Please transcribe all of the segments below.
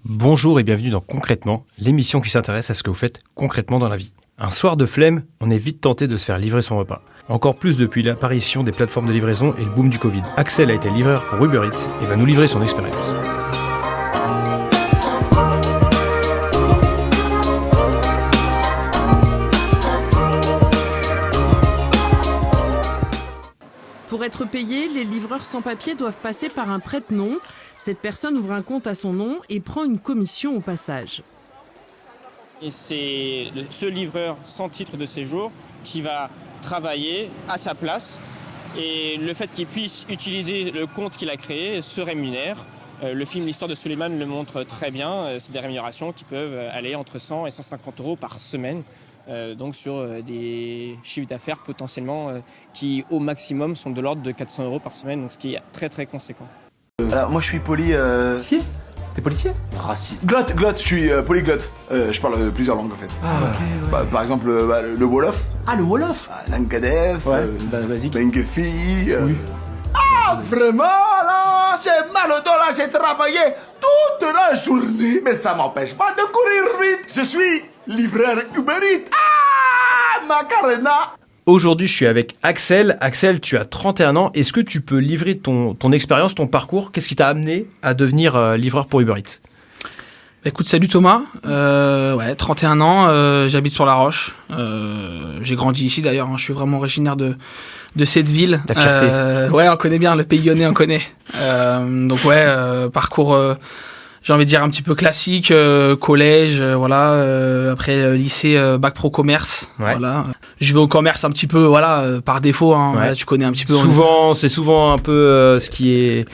Bonjour et bienvenue dans Concrètement, l'émission qui s'intéresse à ce que vous faites concrètement dans la vie. Un soir de flemme, on est vite tenté de se faire livrer son repas. Encore plus depuis l'apparition des plateformes de livraison et le boom du Covid. Axel a été livreur pour Uber Eats et va nous livrer son expérience. Pour être payés, les livreurs sans papier doivent passer par un prête-nom. Cette personne ouvre un compte à son nom et prend une commission au passage. Et c'est ce livreur sans titre de séjour qui va travailler à sa place. Et le fait qu'il puisse utiliser le compte qu'il a créé se rémunère. Le film L'Histoire de Suleiman le montre très bien. C'est des rémunérations qui peuvent aller entre 100 et 150 euros par semaine. Donc sur des chiffres d'affaires potentiellement qui au maximum sont de l'ordre de 400 euros par semaine, donc ce qui est très très conséquent. Moi je suis Policier ? T'es policier ? Raciste. Glotte, je suis polyglotte. Je parle plusieurs langues en fait. Par exemple le Wolof. Ah, le Wolof ? Langadef. Vas-y. Benkefi. Oui. Vraiment là, j'ai mal au dos là, j'ai travaillé toute la journée, mais ça m'empêche pas de courir vite. Je suis livreur Uber Eats. Macarena. Aujourd'hui, je suis avec Axel. Axel, tu as 31 ans. Est-ce que tu peux livrer ton expérience, ton parcours ? Qu'est-ce qui t'a amené à devenir livreur pour Uber Eats ? Écoute, salut Thomas, 31 ans, j'habite sur La Roche, j'ai grandi ici d'ailleurs, je suis vraiment originaire de cette ville. La fierté. Ouais, on connaît bien, le pays lyonnais on connaît. Parcours, j'ai envie de dire un petit peu classique, collège, après lycée, bac pro commerce, voilà. Je vais au commerce un petit peu, par défaut, voilà, tu connais un petit peu. C'est souvent un peu ce qui est...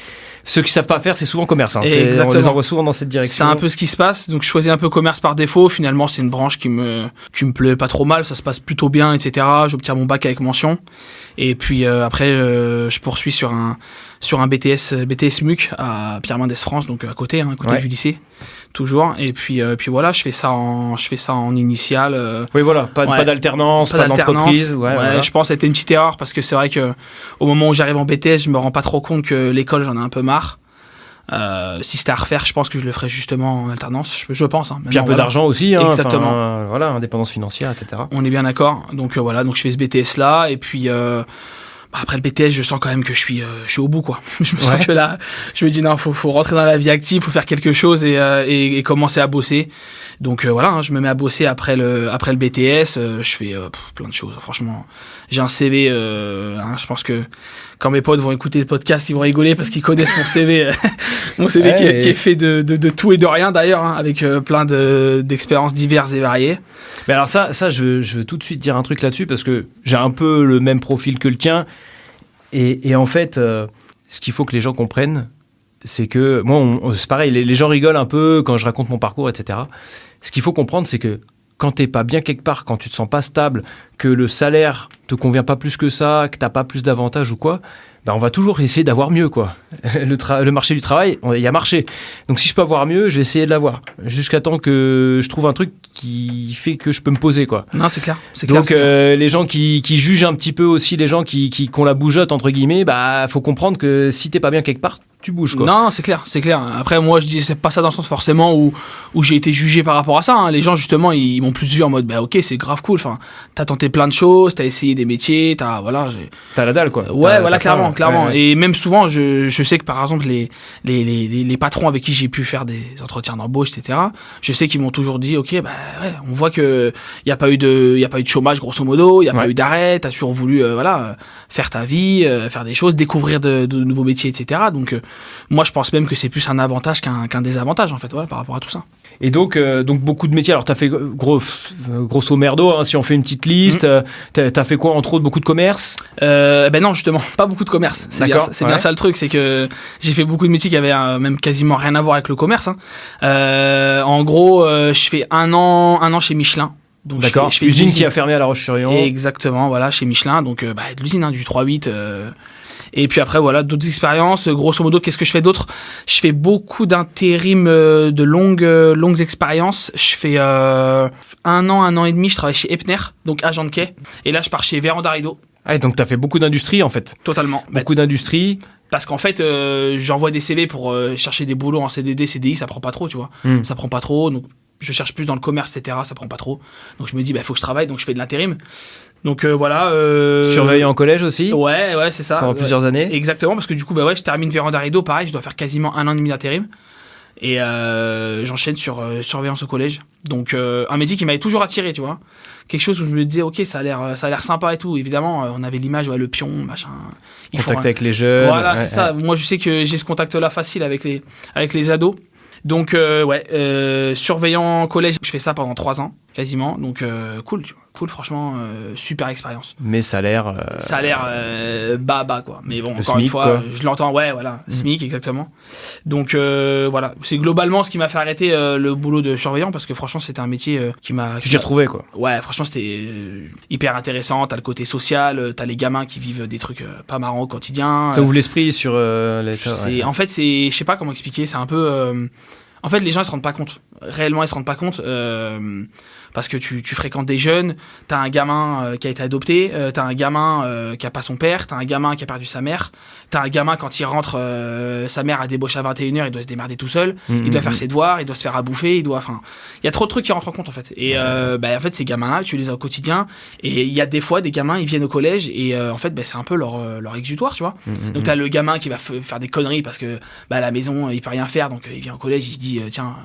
Ceux qui savent pas faire, c'est souvent commerce. On les envoie souvent dans cette direction. C'est un peu ce qui se passe. Donc, je choisis un peu commerce par défaut. Finalement, c'est une branche qui me plaît pas trop mal. Ça se passe plutôt bien, etc. J'obtiens mon bac avec mention. Et puis, après, je poursuis sur un BTS MUC à Pierre-Mendès France, donc à côté du lycée. Toujours. Et puis voilà, je fais ça en initial. Oui, voilà. Pas d'alternance, pas d'entreprise. Voilà. Je pense que ça a été une petite erreur parce que c'est vrai que au moment où j'arrive en BTS, je me rends pas trop compte que l'école, j'en ai un peu marre. Si c'était à refaire, je pense que je le ferais justement en alternance. Je pense. Puis un peu d'argent aussi. Exactement. Indépendance financière, etc. On est bien d'accord. Donc donc je fais ce BTS là et puis. Après le BTS, je sens quand même que je suis au bout, quoi. Je me sens que là, je me dis non, faut rentrer dans la vie active, faut faire quelque chose et commencer à bosser. Donc je me mets à bosser après le BTS. Je fais plein de choses. Franchement, j'ai un CV. Je pense que quand mes potes vont écouter le podcast, ils vont rigoler parce qu'ils connaissent mon CV, qui est fait de tout et de rien d'ailleurs, avec plein d'expériences diverses et variées. Mais alors ça, je veux tout de suite dire un truc là-dessus parce que j'ai un peu le même profil que le tien. Et en fait, ce qu'il faut que les gens comprennent, c'est que moi, c'est pareil, les gens rigolent un peu quand je raconte mon parcours, etc. Ce qu'il faut comprendre, c'est que quand t'es pas bien quelque part, quand tu te sens pas stable, que le salaire te convient pas plus que ça, que t'as pas plus d'avantages ou quoi, on va toujours essayer d'avoir mieux, quoi. Le marché du travail, il y a marché. Donc si je peux avoir mieux, je vais essayer de l'avoir. Jusqu'à temps que je trouve un truc qui fait que je peux me poser, quoi. Non, c'est clair. Donc les gens qui jugent un petit peu aussi, les gens qui ont la bougeotte, entre guillemets, faut comprendre que si t'es pas bien quelque part, tu bouges, quoi. Non, c'est clair. Après, moi, je dis c'est pas ça dans le sens forcément où j'ai été jugé par rapport à ça. Les gens, justement, ils m'ont plus vu en mode, ok, c'est grave cool. Enfin, t'as tenté plein de choses, t'as essayé des métiers, t'as la dalle, quoi. Ouais, clairement. Ouais. Et même souvent, je sais que par exemple, les patrons avec qui j'ai pu faire des entretiens d'embauche, etc., je sais qu'ils m'ont toujours dit, ok, on voit que y a pas eu de chômage, grosso modo, y a pas eu d'arrêt, t'as toujours voulu, faire ta vie, faire des choses, découvrir de nouveaux métiers, etc. Donc, moi, je pense même que c'est plus un avantage qu'un désavantage, en fait, par rapport à tout ça. Et donc beaucoup de métiers. Alors, t'as fait grosso merdo, si on fait une petite liste, t'as fait quoi, entre autres, beaucoup de commerce ? Non, justement, pas beaucoup de commerce. C'est bien ça le truc, c'est que j'ai fait beaucoup de métiers qui avaient même quasiment rien à voir avec le commerce. En gros, je fais un an chez Michelin. Donc d'accord, je fais usine qui a fermé à La Roche-sur-Yon. Exactement, voilà, chez Michelin. Donc, de l'usine, du 3-8. Et puis après, d'autres expériences. Grosso modo, qu'est-ce que je fais d'autre ? Je fais beaucoup d'intérim de longues expériences. Je fais 1 an et demi, je travaille chez Epner, donc agent de quai. Et là, je pars chez Véranda Rideau. Ah, donc t'as fait beaucoup d'industrie, en fait. Totalement. Beaucoup d'industrie. Parce qu'en fait, j'envoie des CV pour chercher des boulots en CDD, CDI, ça prend pas trop, tu vois. Ça prend pas trop, donc je cherche plus dans le commerce, etc., ça prend pas trop. Donc je me dis, faut que je travaille, donc je fais de l'intérim. Donc voilà. Surveillant en collège aussi. Ouais, c'est ça. Pendant plusieurs années. Exactement, parce que du coup, je termine Véranda Rideau, pareil, je dois faire quasiment 1 an et demi d'intérim. Et j'enchaîne sur surveillance au collège. Donc un métier qui m'avait toujours attiré, tu vois. Quelque chose où je me disais, ok, ça a l'air sympa et tout. Évidemment, on avait l'image, le pion, machin. Contact avec les jeunes. Voilà, c'est ça. Moi, je sais que j'ai ce contact-là facile avec les ados. Donc surveillant collège, je fais ça pendant 3 ans quasiment, donc cool, tu vois. Cool, franchement, super expérience. Mais ça a l'air bas quoi. Mais bon, le encore SMIC, une fois, quoi. je l'entends, SMIC exactement. Donc voilà, c'est globalement ce qui m'a fait arrêter le boulot de surveillant, parce que franchement c'était un métier qui m'a... Tu t'y retrouvais quoi. Ouais, franchement c'était hyper intéressant, t'as le côté social, t'as les gamins qui vivent des trucs pas marrants au quotidien. Ça ouvre l'esprit sur l'état. En fait, je sais pas comment expliquer, c'est un peu... En fait, les gens ils se rendent pas compte. Réellement, ils se rendent pas compte. Parce que tu fréquentes des jeunes, t'as un gamin qui a été adopté, t'as un gamin qui a pas son père, t'as un gamin qui a perdu sa mère, t'as un gamin quand il rentre, sa mère a débauché à 21h, il doit se démerder tout seul, il doit faire ses devoirs, il doit se faire à bouffer, il y a trop de trucs qui rentrent en compte en fait. Et en fait, ces gamins-là, tu les as au quotidien, et il y a des fois des gamins, ils viennent au collège, et en fait, c'est un peu leur exutoire, tu vois. Donc t'as le gamin qui va faire des conneries parce que à la maison, il peut rien faire, donc il vient au collège, il se dit, tiens...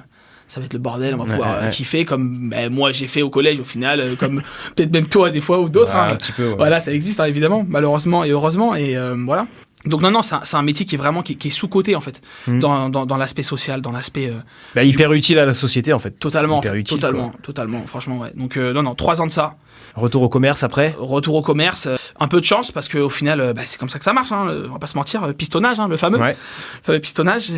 ça va être le bordel, on va pouvoir kiffer comme moi j'ai fait au collège au final, comme peut-être même toi des fois ou d'autres. Un petit peu, Voilà, ça existe évidemment, malheureusement et heureusement, et voilà. Donc non, c'est un métier qui est vraiment qui est sous-coté en fait, dans l'aspect social, dans l'aspect... hyper utile à la société en fait. Totalement, hyper utile, totalement, franchement, ouais. Donc non, 3 ans de ça. Retour au commerce après. Retour au commerce, un peu de chance parce qu'au final, c'est comme ça que ça marche, on va pas se mentir, pistonnage, le fameux pistonnage.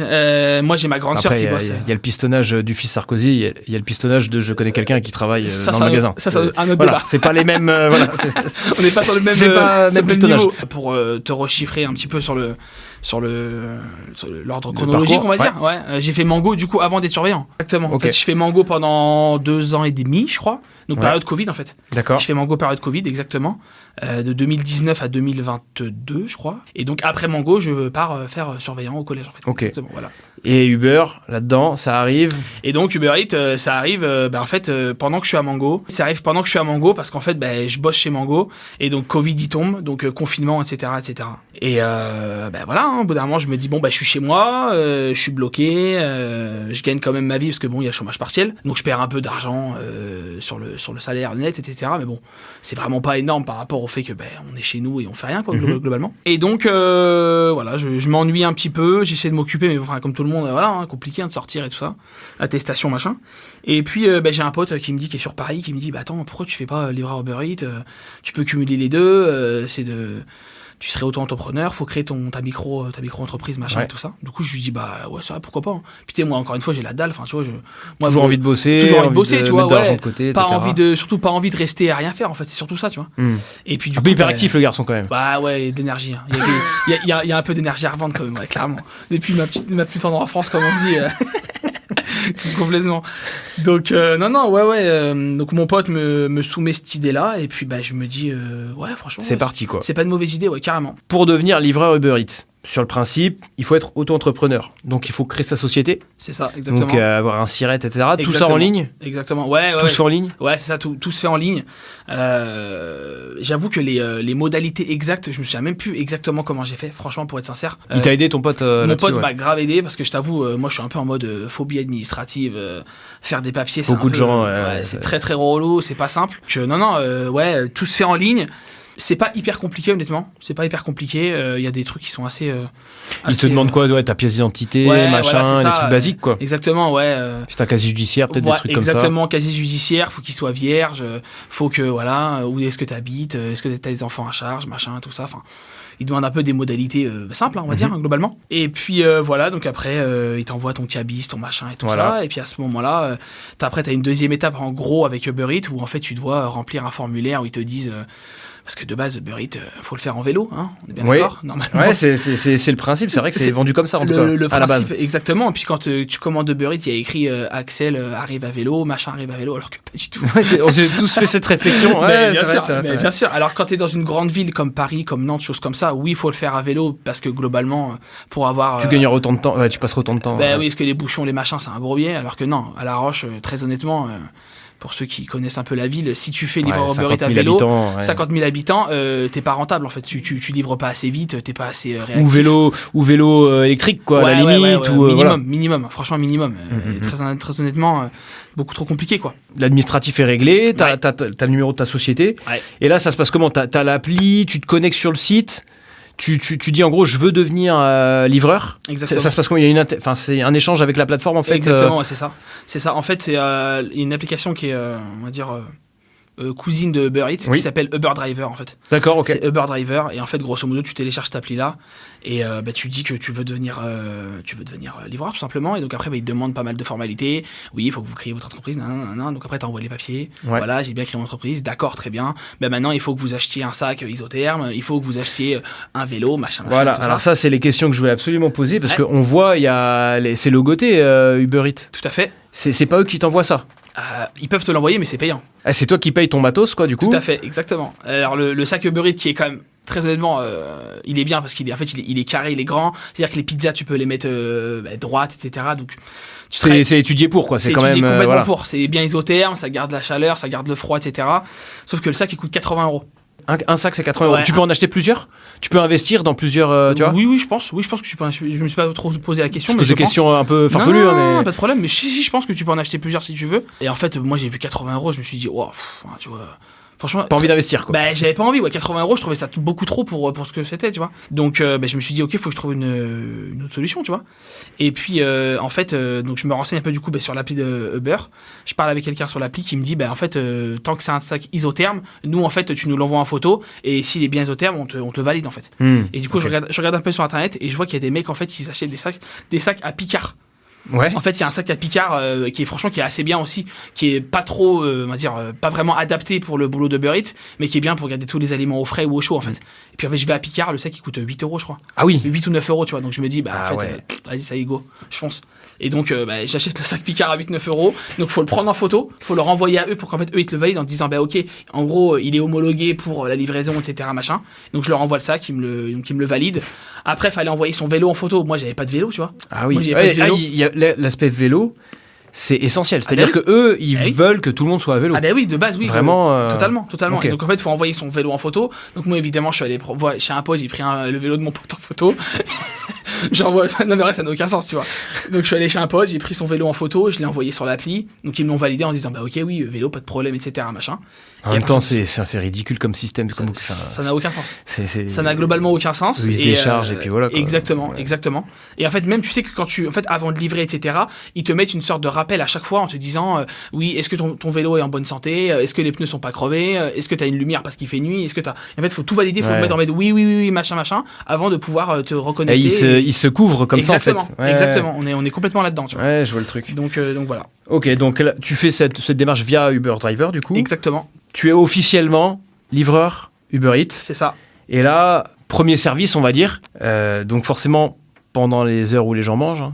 Moi j'ai ma grande sœur qui bosse. Il y a le pistonnage du fils Sarkozy, il y a le pistonnage de je connais quelqu'un qui travaille dans le magasin. Ça, c'est un autre débat. C'est pas les mêmes. On n'est pas sur le même, c'est pas même pistonnage. Niveau. Pour te rechiffrer un petit peu sur l'ordre chronologique, on va dire. Ouais, j'ai fait Mango du coup avant d'être surveillant. Exactement. En fait, je fais Mango pendant 2 ans et demi, je crois. Donc période Covid en fait. D'accord. Je fais Mango période Covid exactement, de 2019 à 2022 je crois. Et donc après Mango je pars faire surveillant au collège en fait. Ok. Exactement, voilà. Et Uber là-dedans, ça arrive. Et donc Uber Eats, ça arrive en fait pendant que je suis à Mango. Ça arrive pendant que je suis à Mango parce qu'en fait je bosse chez Mango et donc Covid y tombe, donc confinement etc. Et voilà, au bout d'un moment je me dis je suis chez moi, je suis bloqué, je gagne quand même ma vie parce que il y a le chômage partiel, donc je perds un peu d'argent sur le salaire net etc. Mais bon, c'est vraiment pas énorme par rapport au fait que on est chez nous et on fait rien quoi, globalement. Et donc voilà, je m'ennuie un petit peu, j'essaie de m'occuper, mais enfin comme tout le monde, compliqué de sortir et tout ça, attestation machin. Et puis j'ai un pote qui est sur Paris, qui me dit attends, pourquoi tu fais pas livreur Uber Eats, tu peux cumuler les deux, tu serais auto-entrepreneur, faut créer ta micro-entreprise, machin et tout ça. Du coup, je lui dis, ouais, ça va, pourquoi pas. Puis tu sais, moi, encore une fois, j'ai la dalle, tu vois, toujours envie de bosser, tu vois, mettre de l'argent de côté, etc. Surtout pas envie de rester à rien faire, en fait, c'est surtout ça, tu vois. Et puis, du coup, hyper actif, le garçon, quand même. Ouais, d'énergie. Il y a un peu d'énergie à revendre, quand même, clairement. Depuis ma plus tendre enfance, comme on dit. Complètement. Donc donc mon pote me soumet cette idée là et puis je me dis franchement c'est parti quoi. C'est pas une mauvaise idée, carrément. Pour devenir livreur Uber Eats, sur le principe, il faut être auto-entrepreneur. Donc il faut créer sa société. C'est ça, exactement. Donc avoir un siret, etc. Exactement. Tout ça en ligne. Exactement. Tout se fait en ligne. Ouais, c'est ça, tout se fait en ligne. J'avoue que les modalités exactes, je me souviens même plus exactement comment j'ai fait, franchement, pour être sincère. Il t'a aidé ton pote là-dessus? Mon pote m'a grave aidé parce que je t'avoue, moi je suis un peu en mode phobie administrative, faire des papiers, c'est beaucoup de gens. C'est très très relou, c'est pas simple. Tout se fait en ligne. C'est pas hyper compliqué, honnêtement. C'est pas hyper compliqué. Il y a des trucs qui sont assez. Ils te demandent quoi? Ta pièce d'identité, machin, des trucs basiques, quoi. Exactement, ouais. C'est un casier judiciaire, peut-être des trucs comme ça. Exactement, casier judiciaire. Faut qu'il soit vierge. Faut que, où est-ce que t'habites? Est-ce que t'as des enfants à charge, machin, tout ça. Enfin, ils demandent un peu des modalités simples, on va dire, globalement. Et puis, donc après, ils t'envoient ton cabis, ton machin et tout ça. Et puis à ce moment-là, t'as une deuxième étape, en gros, avec Uber Eats, où en fait, tu dois remplir un formulaire où ils te disent. Parce que de base, Uber Eats, faut le faire en vélo, hein, on est bien Oui. d'accord, normalement. Ouais, c'est le principe. C'est vrai que c'est vendu comme ça, en tout cas, Le à la principe, base. exactement. Et puis quand tu commandes Uber Eats, il y a écrit Axel arrive à vélo, machin arrive à vélo, alors que pas du tout. Ouais, on s'est tous fait cette réflexion. Ouais, Mais bien c'est sûr, vrai, c'est vrai, mais c'est vrai. bien sûr. Alors quand tu es dans une grande ville comme Paris, comme Nantes, choses comme ça, oui, il faut le faire à vélo parce que globalement, pour avoir. Tu gagneras autant de temps. Ouais, tu passeras autant de temps. Ben ouais. oui, parce que les bouchons, les machins, c'est un bourbier. Alors que non, à La Roche, très honnêtement, pour ceux qui connaissent un peu la ville, si tu fais livrer Ouais, Uber Eats 50 à 000 vélo, habitants, ouais. 50 000 habitants, t'es pas rentable en fait. Tu livres pas assez vite, t'es pas assez réactif. Ou vélo électrique, quoi, à la Ouais, limite. ouais. Ou, minimum, voilà. minimum, franchement minimum. Très honnêtement, beaucoup trop compliqué quoi. L'administratif est réglé, t'as Ouais. t'as le numéro de ta société. Ouais. Et là, ça se passe comment? T'as l'appli, tu te connectes sur le site. Tu dis en gros, je veux devenir livreur. Exactement. Ça se passe comment? Il y a c'est un échange avec la plateforme en fait. Exactement, ouais, c'est ça. C'est ça. En fait, c'est une application qui est, on va dire, cousine de Uber Eats, Oui. qui s'appelle Uber Driver en fait. D'accord, ok. C'est Uber Driver et en fait grosso modo tu télécharges cette appli là et tu dis que tu veux devenir livreur tout simplement et donc après il te demande pas mal de formalités. Oui, il faut que vous créez votre entreprise, nan. Donc après tu envoies les papiers. Ouais. Voilà, j'ai bien créé mon entreprise, d'accord, très bien. Maintenant il faut que vous achetiez un sac isotherme, il faut que vous achetiez un vélo, machin. Voilà, tout alors ça. ça, c'est les questions que je voulais absolument poser parce Ouais. qu'on voit, il y a c'est logoté Uber Eats. Tout à fait. C'est pas eux qui t'envoient ça. Ils peuvent te l'envoyer mais c'est payant. Ah, c'est toi qui payes ton matos, quoi, du coup. Tout à fait, exactement. Alors le sac Uber Eats qui est quand même très honnêtement, il est bien parce qu'il est en fait il est carré, il est grand. C'est-à-dire que les pizzas tu peux les mettre droites, etc. Donc tu serais- C'est étudié pour, quoi. C'est quand étudié même. complètement Voilà. pour. C'est bien isotherme, ça garde la chaleur, ça garde le froid, etc. Sauf que le sac il coûte 80 €. Un sac, c'est 80 €. Ouais. Tu peux en acheter plusieurs? Tu peux investir dans plusieurs, tu vois? Oui, je pense que tu peux. Je me suis pas trop posé la question, Je mais pose des je pense. questions un peu farfelues, non, hein, mais. pas de problème. Mais si, je pense que tu peux en acheter plusieurs si tu veux. Et en fait, moi j'ai vu 80 €, je me suis dit, wow, tu vois. Franchement, Pas envie d'investir, quoi. bah, j'avais pas envie, 80 €, je trouvais ça beaucoup trop pour ce que c'était, tu vois. Donc, je me suis dit, ok, faut que je trouve une autre solution, tu vois. Et puis, en fait, donc je me renseigne un peu du coup sur l'appli de Uber. Je parle avec quelqu'un sur l'appli qui me dit, en fait, tant que c'est un sac isotherme, nous, en fait, tu nous l'envoies en photo et s'il est bien isotherme, on te le valide, en fait. Et du coup, ok. je regarde un peu sur internet et je vois qu'il y a des mecs, en fait, ils achètent des sacs à Picard. Ouais. En fait, il y a un sac à Picard qui est assez bien aussi, qui est pas trop, on va dire, pas vraiment adapté pour le boulot de Uber Eats, mais qui est bien pour garder tous les aliments au frais ou au chaud en fait. Et puis en fait, je vais à Picard, le sac il coûte 8 €, je crois. Ah oui. 8 ou 9 €, tu vois. Donc je me dis, Ah en fait, ouais. vas-y, ça y est, go, je fonce. Et donc, j'achète le sac Picard à 8-9 €. Donc faut le prendre en photo, faut le renvoyer à eux pour qu'en fait eux ils te le valident en te disant, ok, en gros, il est homologué pour la livraison, etc. machin. Donc je leur envoie le sac, ils me le valident. Après, fallait envoyer son vélo en photo. Moi, j'avais pas de vélo, tu vois. Ah oui. Moi, j'ai pas de vélo. Il y a l'aspect vélo, c'est essentiel. C'est-à-dire bah que eux, ils Ah oui. veulent que tout le monde soit à vélo. Ah ben oui, de base, oui. Vraiment. Totalement. ok. Et donc en fait, il faut envoyer son vélo en photo. Donc moi, évidemment, je suis allé chez un pote, j'ai pris le vélo de mon pote en photo. J'envoie. Non mais vrai, ça n'a aucun sens, tu vois. Donc je suis allé chez un pote, j'ai pris son vélo en photo, je l'ai envoyé sur l'appli. Donc ils me l'ont validé en disant, ok, oui, vélo, pas de problème, etc. machin. En Et même après, temps, c'est ridicule comme système. ça n'a aucun sens. C'est Ça n'a globalement aucun sens. Ils se déchargent et puis voilà, quoi. Exactement, Ouais. exactement. Et en fait, même tu sais que en fait, avant de livrer, etc., ils te mettent une sorte de rappel à chaque fois en te disant, oui, est-ce que ton vélo est en bonne santé, est-ce que les pneus sont pas crevés, est-ce que t'as une lumière parce qu'il fait nuit, est-ce que t'as. En fait, faut tout valider, faut Ouais. le mettre en mode oui, machin, avant de pouvoir te reconnecter. Ils se couvrent comme ça en fait. Exactement, Ouais. exactement. On est complètement là-dedans, tu vois. Ouais, je vois le truc. Donc voilà. Ok, donc là, tu fais cette démarche via Uber Driver du coup. Exactement, Tu es officiellement livreur Uber Eats. c'est ça. Et là, premier service, on va dire. Donc forcément, pendant les heures où les gens mangent, hein,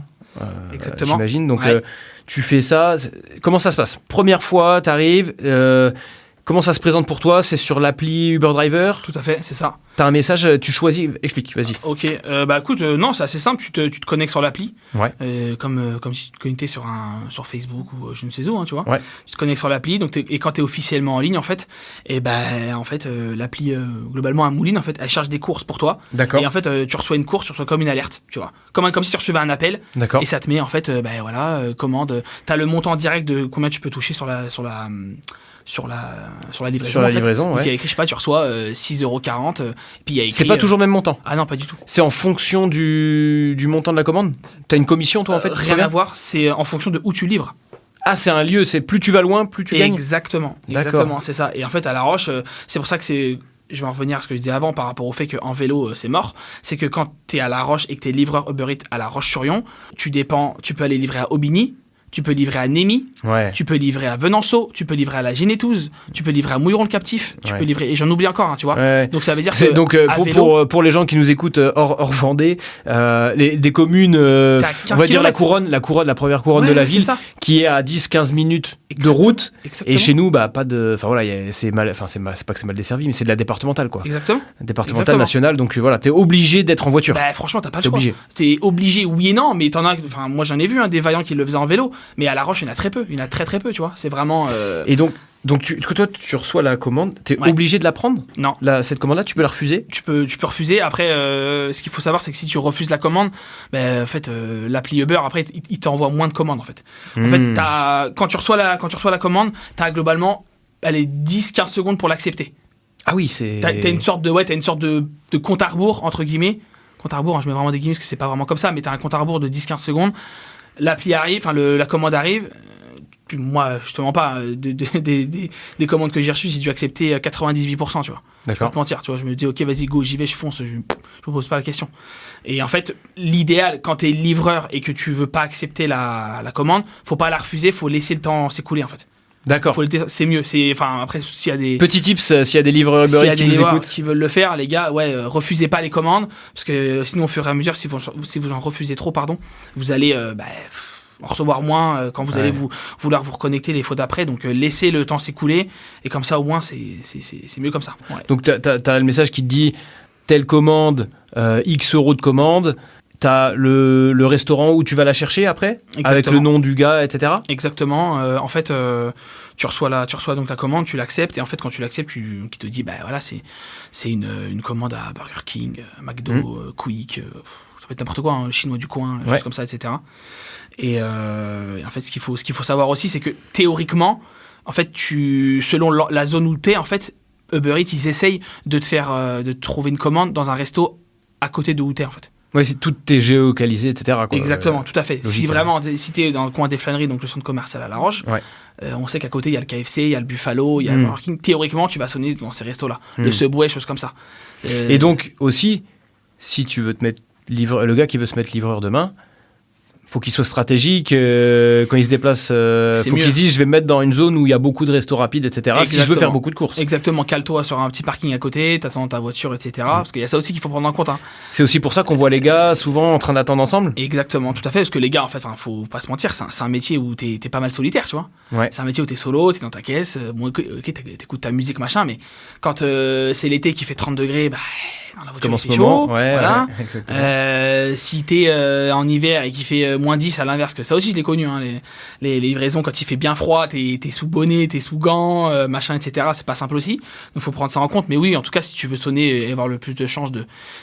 Exactement. j'imagine. Donc Ouais. tu fais ça. Comment ça se passe? Première fois, t'arrives. Comment ça se présente pour toi? C'est sur l'appli Uber Driver? Tout à fait, c'est ça. T'as un message, tu choisis. Explique, vas-y. Ok, écoute, non, c'est assez simple, tu te connectes sur l'appli, Ouais. comme si tu te connectais sur Facebook ou je ne sais où, hein, tu vois. Ouais. Tu te connectes sur l'appli, donc et quand tu es officiellement en ligne, en fait, l'appli, globalement, un mouline, en fait, elle charge des courses pour toi. D'accord. Et en fait, tu reçois une course, tu reçois comme une alerte, tu vois. Comme si tu recevais un appel, D'accord. et ça te met, en fait, commande. T'as le montant direct de combien tu peux toucher sur la livraison. Sur la en fait. livraison, Donc, ouais. il y a écrit, je sais pas, tu reçois 6,40 €, puis il y a écrit. C'est pas toujours le même montant. Ah non, pas du tout. C'est en fonction du montant de la commande. T'as une commission, toi, en fait qui te Rien revient à voir, c'est en fonction de où tu livres. Ah, c'est un lieu. C'est plus tu vas loin, plus tu gagnes. Exactement, D'accord. c'est ça. Et en fait, à La Roche, c'est pour ça que c'est. Je vais en revenir à ce que je disais avant par rapport au fait qu'en vélo, c'est mort. C'est que quand tu es à La Roche et que tu es livreur Uber Eats à La Roche-sur-Yon, tu peux aller livrer à Aubigny, tu peux livrer à Némy, Ouais. tu peux livrer à Venanceau, tu peux livrer à la Génétouse, tu peux livrer à Mouilleron-le-Captif, tu Ouais. peux livrer, et j'en oublie encore, hein, tu vois. Ouais. Donc ça veut dire C'est- que donc à vélo, pour les gens qui nous écoutent hors Vendée, des communes, T'as 15 on va dire la kilomètres. couronne, la première couronne ouais, de la c'est ville, ça. qui est à 10-15 minutes de Exactement. route. Exactement. Et chez nous, bah, pas de. Enfin voilà, c'est pas que c'est mal desservi, mais c'est de la départementale, quoi. Exactement. Départementale, Exactement. nationale, donc voilà, t'es obligé d'être en voiture. Bah, franchement, t'as pas le T'es choix. obligé. T'es obligé, oui et non, mais t'en as. Enfin, moi j'en ai vu des vaillants qui le faisaient en vélo, mais à La Roche, il y en a très peu. Il y en a très très peu, tu vois. C'est vraiment. Et donc toi, tu reçois la commande, t'es Ouais. obligé de la prendre. Non. Cette commande-là, tu peux la refuser. Tu peux refuser. Après, ce qu'il faut savoir, c'est que si tu refuses la commande, en fait, l'appli Uber, après, il t'envoie moins de commandes, en fait. En fait, quand tu reçois la commande, t'as globalement, 10-15 secondes pour l'accepter. Ah oui, c'est. T'as une sorte de compte à rebours, entre guillemets. Compte à rebours, hein, je mets vraiment des guillemets parce que c'est pas vraiment comme ça, mais t'as un compte à rebours de 10-15 secondes. L'appli arrive, enfin, la commande arrive. Puis moi, je te mens pas, des commandes que j'ai reçues, j'ai dû accepter 98%, tu vois. Je vais pas D'accord. te mentir, tu vois. Je me dis, ok, vas-y, go, j'y vais, je fonce, je me pose pas la question. Et en fait, l'idéal, quand t'es livreur et que tu veux pas accepter la commande, faut pas la refuser, faut laisser le temps s'écouler, en fait. D'accord. C'est mieux. Enfin, après, s'il y a des. Petit tips, s'il y a des livreurs Uber S'il y a Eats qui des nous livreurs écoutent. qui veulent le faire, les gars, refusez pas les commandes, parce que sinon, au fur et à mesure, si vous en refusez trop, vous allez en recevoir moins quand vous allez vouloir vous reconnecter les fois d'après. Donc, laissez le temps s'écouler, et comme ça, au moins, c'est mieux comme ça. Ouais. Donc t'as le message qui te dit telle commande, X euros de commande. T'as le restaurant où tu vas la chercher après, avec Exactement. le nom du gars, etc. Exactement. En fait, tu reçois donc la commande, tu l'acceptes, et en fait, quand tu l'acceptes, qui te dit, voilà, c'est une commande à Burger King, McDo, Quick, ça peut être n'importe quoi, hein, le chinois du coin, des Ouais. choses comme ça, etc. Et en fait, ce qu'il faut savoir aussi, c'est que théoriquement, en fait, selon la zone où t'es, en fait, Uber Eats, ils essayent de te trouver une commande dans un resto à côté de où t'es, en fait. Ouais, tout est géolocalisé, etc. quoi. Exactement, tout à fait. logique, Si vraiment, si t'es dans le coin des Flâneries, donc le centre commercial à La Roche, Ouais. on sait qu'à côté, il y a le KFC, il y a le Buffalo, il y a le Burger King. Théoriquement, tu vas sonner dans ces restos-là. Le Subway, choses comme ça. Et donc, aussi, si tu veux te mettre le gars qui veut se mettre livreur demain, faut qu'il soit stratégique quand il se déplace. Faut mieux. qu'il se dise je vais me mettre dans une zone où il y a beaucoup de restos rapides, etc. Si je veux Exactement. faire beaucoup de courses. Exactement, cale-toi sur un petit parking à côté, t'attends ta voiture, etc. Parce qu'il y a ça aussi qu'il faut prendre en compte. Hein. C'est aussi pour ça qu'on voit les gars souvent en train d'attendre ensemble. Exactement, tout à fait. Parce que les gars, en fait, faut pas se mentir, c'est un métier où t'es pas mal solitaire, tu vois. Ouais. C'est un métier où t'es solo, t'es dans ta caisse. Bon, ok, t'écoutes ta musique, machin, mais quand c'est l'été qui fait 30 degrés, dans la voiture, Comme en il ce fait moment. chaud, Ouais, voilà. ouais, exactement. Si t'es en hiver et qu'il fait moins 10 à l'inverse, que ça aussi je l'ai connu, hein, les livraisons quand il fait bien froid, t'es sous bonnet, t'es sous gants, machin, etc. C'est pas simple aussi, donc faut prendre ça en compte. Mais oui, en tout cas, si tu veux sonner et avoir le plus de chances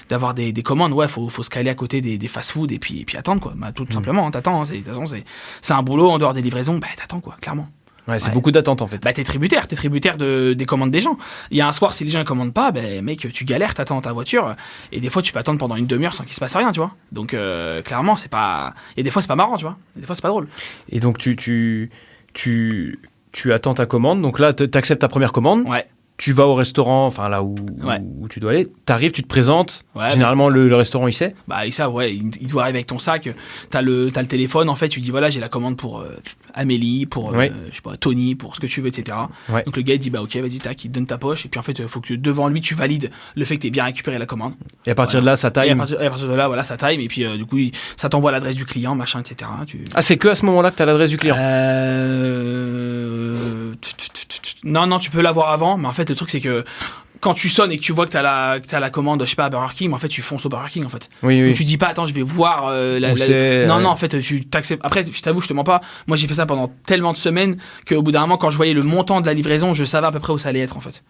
d'avoir des commandes, faut se caler à côté des fast-food et puis attendre, quoi. Tout simplement, hein, t'attends. De toute façon, c'est un boulot en dehors des livraisons, t'attends, quoi, clairement. Ouais, c'est Ouais. beaucoup d'attente en fait. T'es tributaire des commandes des gens. Il y a un soir, si les gens ne commandent pas, mec, tu galères, t'attends dans ta voiture, et des fois tu peux attendre pendant une demi-heure sans qu'il se passe rien, tu vois. Donc clairement, c'est pas. Et des fois c'est pas marrant, tu vois. Et des fois c'est pas drôle. Et donc tu attends ta commande. Donc là, t'acceptes ta première commande. Ouais. Tu vas au restaurant, enfin là où tu dois aller. T'arrives, tu te présentes. Ouais, Généralement, le restaurant, il sait. Et ça, ouais, il doit arriver avec ton sac. T'as le téléphone, en fait, tu dis voilà, j'ai la commande pour Amélie, pour Ouais. je sais pas, Tony, pour ce que tu veux, etc. Ouais. Donc le gars il dit ok, vas-y, tac, il te donne ta poche, et puis en fait, il faut que devant lui tu valides le fait que t'aies bien récupéré la commande. Et à partir de là, ça Et à taille. partir de là, voilà, ça time, et puis du coup, ça t'envoie l'adresse du client, machin, etc. Ah, c'est que à ce moment-là que t'as l'adresse du client. Non, tu peux l'avoir avant, mais en fait, le truc, c'est que quand tu sonnes et que tu vois que t'as la commande, je sais pas, à Burger King, mais en fait, tu fonces au Burger King, en fait. Oui, Donc, tu dis pas, attends, je vais voir Où c'est, Non, en fait, tu t'acceptes. Après, je t'avoue, je te mens pas. Moi, j'ai fait ça pendant tellement de semaines qu'au bout d'un moment, quand je voyais le montant de la livraison, je savais à peu près où ça allait être, en fait.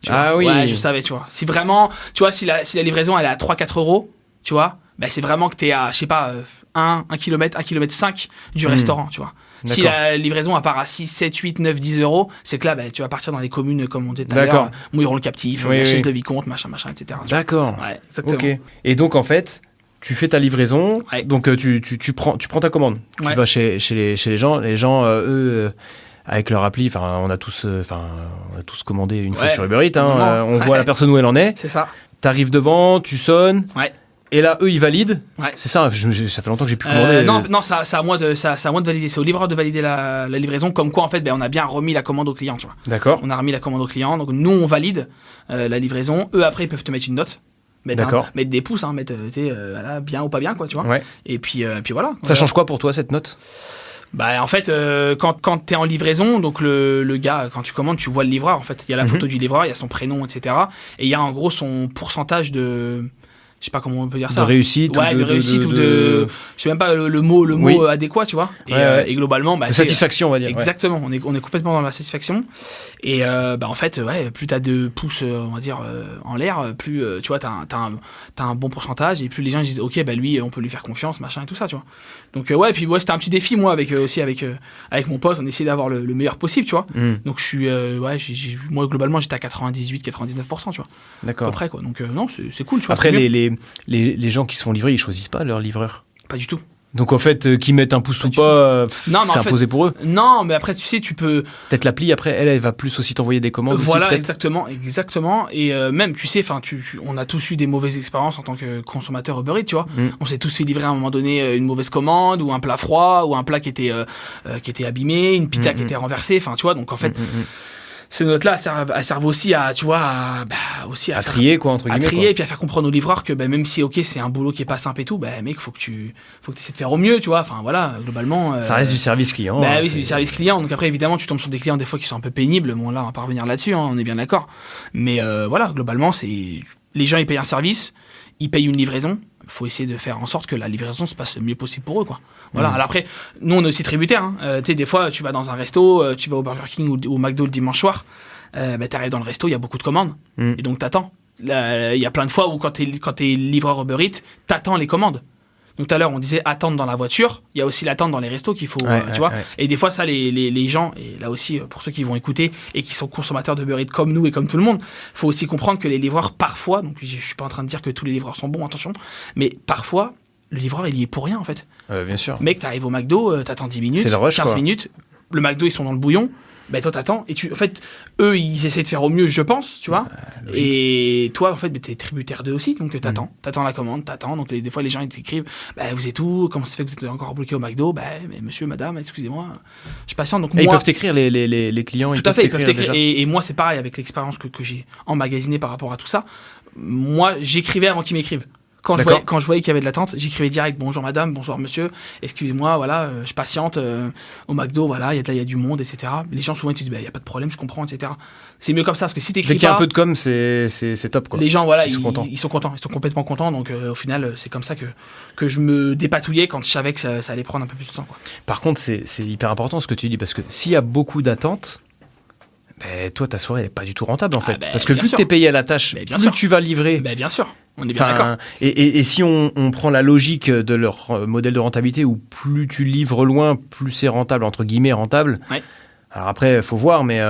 Tu vois. Ah oui. Ouais, je savais, tu vois. Si vraiment, tu vois, si la livraison, elle est à 3-4 euros, tu vois, c'est vraiment que t'es à, je sais pas, 1 km, 1,5 km du restaurant, tu vois. Si D'accord. la livraison, à part à 6, 7, 8, 9, 10 euros, c'est que là, tu vas partir dans les communes, comme on disait tout à D'accord. l'heure, Mouilleron-le-Captif, Oui, la chaise oui. de Vicomte, machin, etc. tu vois. D'accord. Ouais, exactement. Ok. Et donc en fait, tu fais ta livraison. Ouais. Donc tu prends ta commande. Ouais. Tu vas chez les gens. Les gens, eux, avec leur appli, on a tous commandé une fois Ouais. sur Uber Eats. Vraiment. On voit Ouais. la personne où elle en est. C'est ça. T'arrives devant, tu sonnes. Ouais. Et là, eux, ils valident. Ouais. C'est ça, ça fait longtemps que j'ai pu commander. Non, c'est à moi de valider. C'est au livreur de valider la livraison. Comme quoi, en fait, on a bien remis la commande au client, tu vois. D'accord. On a remis la commande au client. Donc, nous, on valide la livraison. Eux, après, ils peuvent te mettre une note. Mettre des pouces, mettre voilà, bien ou pas bien, quoi, tu vois. Ouais. Et puis voilà. Ça change quoi pour toi, cette note ? Bah, en fait, quand t'es en livraison, donc le gars, quand tu commandes, tu vois le livreur. En fait, il y a la photo du livreur, il y a son prénom, etc. Et il y a en gros son pourcentage de. Je sais pas comment on peut dire ça. De réussite ouais, ou de réussite ou de. Je sais même pas le mot Oui. adéquat, tu vois. Et globalement, de satisfaction, on va dire. Exactement. On est complètement dans la satisfaction. Et en fait, plus t'as de pouces, on va dire, en l'air, plus tu vois, t'as un bon pourcentage et plus les gens disent, ok, lui, on peut lui faire confiance, machin et tout ça, tu vois. Donc et puis c'était un petit défi, moi, avec mon pote, on essayait d'avoir le meilleur possible, tu vois. Donc je suis, moi globalement, j'étais à 98-99%, tu vois. D'accord. À peu près, quoi. Donc non, c'est cool, tu vois. Après, les gens qui se font livrer, ils choisissent pas leur livreur. Pas du tout. Donc en fait, qu'ils mettent un pouce ou pas, c'est imposé pour eux. Non, mais après, tu sais, tu peux. Peut-être l'appli, après, elle va plus aussi t'envoyer des commandes. Voilà, aussi, exactement. Et même, tu sais, on a tous eu des mauvaises expériences en tant que consommateur Uber Eats, tu vois. On s'est tous fait livrer à un moment donné une mauvaise commande, ou un plat froid, ou un plat qui était abîmé, une pizza qui était renversée, enfin, tu vois. Donc en fait. Ces notes-là, elles servent aussi à, tu vois, à trier, quoi, entre guillemets. À trier, et puis à faire comprendre aux livreurs que, même si, ok, c'est un boulot qui est pas simple et tout, mec, faut que tu essaies de faire au mieux, tu vois. Enfin, voilà, globalement. Ça reste du service client. Oui, c'est du service client. Donc après, évidemment, tu tombes sur des clients, des fois, qui sont un peu pénibles. Bon, là, on va pas revenir là-dessus, on est bien d'accord. Mais voilà, globalement, les gens, ils payent un service, ils payent une livraison. Il faut essayer de faire en sorte que la livraison se passe le mieux possible pour eux, quoi. Voilà. Alors après, nous, on est aussi tributaires. Tu sais, des fois, tu vas dans un resto, tu vas au Burger King ou au McDo le dimanche soir, t'arrives dans le resto, il y a beaucoup de commandes, et donc t'attends. Il y a plein de fois où quand t'es livreur Uber Eats, t'attends les commandes. Donc tout à l'heure, on disait attendre dans la voiture. Il y a aussi l'attente dans les restos qu'il faut, tu vois. Ouais. Et des fois, ça, les gens, et là aussi, pour ceux qui vont écouter et qui sont consommateurs de Uber Eats comme nous et comme tout le monde, faut aussi comprendre que les livreurs, parfois, donc je suis pas en train de dire que tous les livreurs sont bons, attention, mais parfois, le livreur, il y est pour rien, en fait. Bien sûr. Mec, t'arrives au McDo, t'attends 10 minutes, 15 minutes, le McDo, ils sont dans le bouillon. Toi t'attends et en fait eux ils essaient de faire au mieux, je pense, tu vois, et toi en fait t'es tributaire d'eux aussi, donc t'attends la commande, donc des fois les gens ils t'écrivent vous êtes où, comment ça fait que vous êtes encore bloqué au McDo, mais monsieur, madame, excusez-moi, je suis patient. Donc ils peuvent t'écrire les clients. Tout à fait, ils peuvent t'écrire, et moi c'est pareil avec l'expérience que j'ai emmagasinée par rapport à tout ça. Moi j'écrivais avant qu'ils m'écrivent. Quand je voyais qu'il y avait de l'attente, j'écrivais direct bonjour madame, bonsoir monsieur, excusez-moi, voilà, je patiente au McDo, voilà, il y a du monde, etc. Les gens souvent ils te disent il y a pas de problème, je comprends, etc. C'est mieux comme ça, parce que si t'écris pas, dès qu'il y a un peu de com, c'est top, quoi. Les gens, voilà, ils sont contents, ils sont complètement contents, donc au final c'est comme ça que je me dépatouillais quand je savais que ça allait prendre un peu plus de temps, quoi. Par contre c'est hyper important ce que tu dis, parce que s'il y a beaucoup d'attentes, toi ta soirée elle est pas du tout rentable en fait, parce que vu que t'es payé à la tâche, plus tu vas livrer, bien sûr. On est bien d'accord. Et si on prend la logique de leur modèle de rentabilité, où plus tu livres loin, plus c'est rentable, entre guillemets rentable. Ouais. Alors après, il faut voir, mais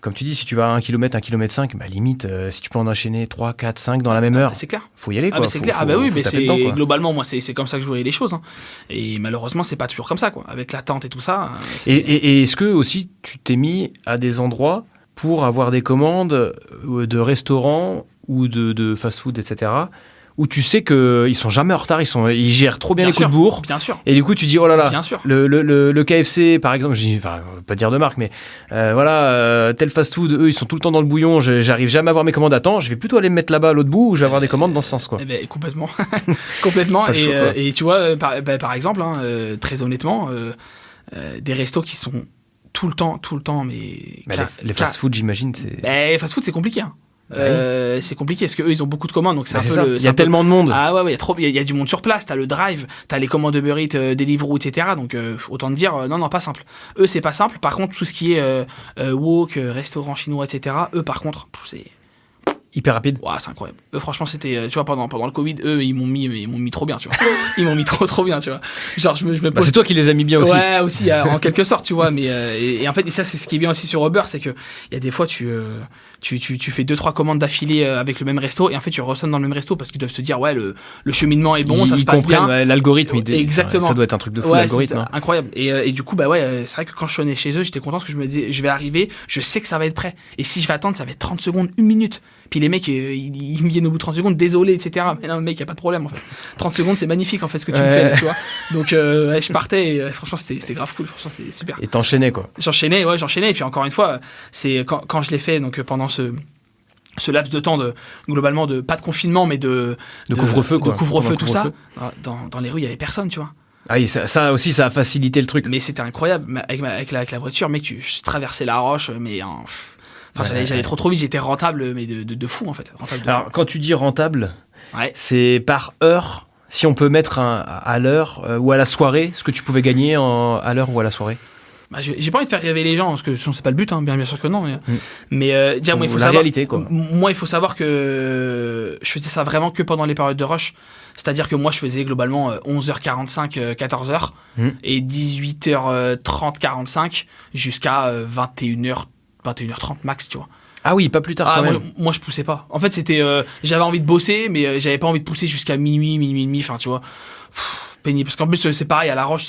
comme tu dis, si tu vas à 1 km, 1 km 5, limite, si tu peux en enchaîner 3, 4, 5 dans la même heure, c'est clair. Faut y aller, quoi. C'est clair. Globalement, moi, c'est comme ça que je voyais les choses. Hein. Et malheureusement, c'est pas toujours comme ça, quoi. Avec l'attente et tout ça. Et est-ce que aussi, tu t'es mis à des endroits pour avoir des commandes de restaurants ou de fast-food, etc., où tu sais qu'ils sont jamais en retard, ils gèrent trop bien les coups de bourre. Bien sûr. Et du coup, tu dis, oh là là, bien sûr. Le KFC, par exemple, pas dire de marque, mais tel fast-food, eux, ils sont tout le temps dans le bouillon, j'arrive jamais à avoir mes commandes à temps, je vais plutôt aller me mettre là-bas à l'autre bout, où je vais avoir des commandes dans ce sens, quoi. Complètement. Complètement. Et tu vois, par exemple, très honnêtement, des restos qui sont tout le temps, mais les fast-food, j'imagine, c'est... Les fast-food, c'est compliqué, hein. C'est compliqué parce que eux ils ont beaucoup de commandes, donc c'est un peu ça. Il y a tellement de monde. Ah ouais, il y a du monde sur place. T'as le drive, t'as les commandes de Uber Eats, Deliveroo, etc. Donc autant te dire non, pas simple. Eux c'est pas simple. Par contre tout ce qui est wok, restaurant chinois, etc. Eux par contre c'est hyper rapide. Ouais, c'est incroyable. Eux, franchement, c'était, tu vois, pendant le Covid, eux, ils m'ont mis trop bien, tu vois. Ils m'ont mis trop bien, tu vois. Genre, je me pose... c'est toi qui les as mis bien aussi. Ouais, aussi, en quelque sorte, tu vois. Mais, et en fait, et ça, c'est ce qui est bien aussi sur Uber, c'est que, il y a des fois, tu fais 2-3 commandes d'affilée avec le même resto, et en fait, tu ressonnes dans le même resto parce qu'ils doivent se dire, ouais, le cheminement est bon, ça se passe bien. Ouais, l'algorithme, exactement. Ça doit être un truc de fou, l'algorithme. Hein. Incroyable. Et du coup, c'est vrai que quand je sonnais chez eux, j'étais content parce que je me disais, je vais arriver, je sais que ça va être prêt. Et si je vais attendre, ça va être 30 secondes, 1 minute. Puis les mecs, ils me viennent au bout de 30 secondes, désolé, etc. Mais non, mec, y a pas de problème, en fait. 30 secondes, c'est magnifique, en fait, ce que tu me fais, tu vois. Donc, je partais, et franchement, c'était grave cool. Franchement, c'était super. Et t'enchaînais, quoi. J'enchaînais. Et puis, encore une fois, c'est quand je l'ai fait, donc pendant ce laps de temps globalement de pas de confinement mais de couvre-feu, quoi. De couvre-feu, Pendant tout le couvre-feu. ça. Dans les rues, il y avait personne, tu vois. Ah oui, ça aussi, ça a facilité le truc. Mais c'était incroyable. Avec la voiture, mec, je traversais la roche, mais j'allais trop vite. J'étais rentable, mais de fou, en fait. Alors, quand tu dis rentable, Ouais. c'est par heure. Si on peut mettre à l'heure ou à la soirée, ce que tu pouvais gagner à l'heure ou à la soirée. Bah, j'ai pas envie de faire rêver les gens, parce que sinon c'est pas le but, hein, bien sûr que non. Mais déjà, moi, il faut la savoir. réalité, quoi. Moi, il faut savoir que je faisais ça vraiment que pendant les périodes de rush. C'est-à-dire que moi, je faisais globalement 11h45, 14h, et 18h30, 45, jusqu'à 21h30 max, tu vois. Ah oui, pas plus tard quand même. Moi, je poussais pas. En fait, c'était, j'avais envie de bosser, mais j'avais pas envie de pousser jusqu'à minuit et demi, enfin, tu vois. Pénible. Parce qu'en plus, c'est pareil, à La Roche,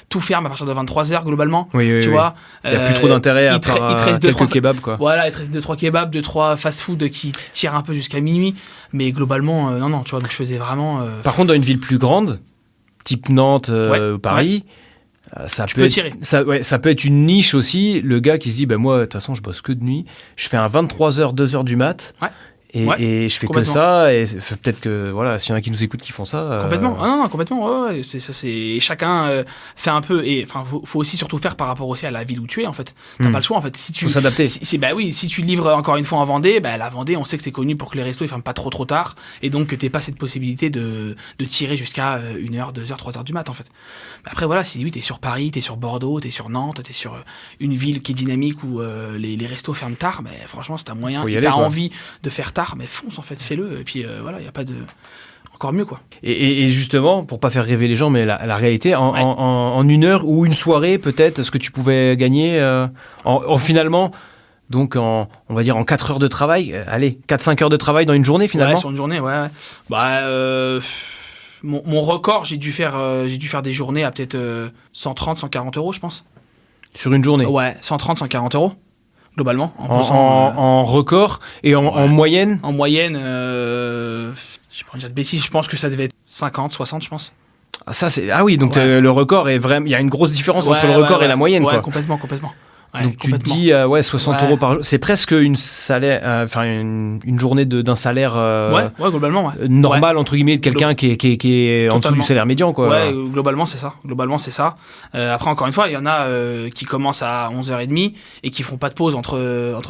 tout ferme à partir de 23h globalement. Oui, tu vois. Il n'y a plus trop d'intérêt à part quelques kebabs, quoi. Voilà, il te reste 2-3 kebabs, 2-3 fast-food qui tirent un peu jusqu'à minuit. Mais globalement, non, tu vois, donc je faisais vraiment. Par contre, dans une ville plus grande, type Nantes ou Paris, ça peut être une niche aussi. Le gars qui se dit, moi, de toute façon, je bosse que de nuit. Je fais un 23h, 2h du mat. Ouais. Et je fais que ça, et peut-être que, voilà, s'il y en a qui nous écoutent qui font ça. Complètement. Ah non, complètement. Ouais, c'est chacun fait un peu, et enfin, faut aussi surtout faire par rapport aussi à la ville où tu es, en fait. T'as pas le choix, en fait. Faut s'adapter. Si tu livres encore une fois en Vendée, la Vendée, on sait que c'est connu pour que les restos ils ferment pas trop tard, et donc que t'aies pas cette possibilité de tirer jusqu'à 1h, 2h, 3h du mat, en fait. Mais après, voilà, si oui, t'es sur Paris, t'es sur Bordeaux, t'es sur Nantes, t'es sur une ville qui est dynamique où les restos ferment tard, franchement, si t'as moyen, t'as envie de faire tard, fonce, en fait, fais-le, et puis voilà, il y a pas de... Encore mieux, quoi. Et justement, pour pas faire rêver les gens, mais la réalité, en une heure ou une soirée, peut-être, ce que tu pouvais gagner finalement, donc on va dire en 4 heures de travail, allez, 4-5 heures de travail dans une journée, finalement. Ouais, sur une journée, ouais. Mon record, j'ai dû faire des journées à peut-être 130, 140 euros, je pense. Sur une journée? Ouais, 130, 140 euros. Globalement, en record et en moyenne. En moyenne, je prends déjà de bêtises, je pense que ça devait être 50, 60, je pense. Ah oui, donc le record est vraiment. Il y a une grosse différence entre le record et la moyenne, quoi. Complètement. Ouais, donc tu te dis 60 euros par jour, c'est presque une journée d'un salaire globalement normal entre guillemets de quelqu'un qui est en dessous du salaire médian, quoi. Ouais, globalement c'est ça. Après, encore une fois, il y en a qui commencent à 11h30 et qui font pas de pause entre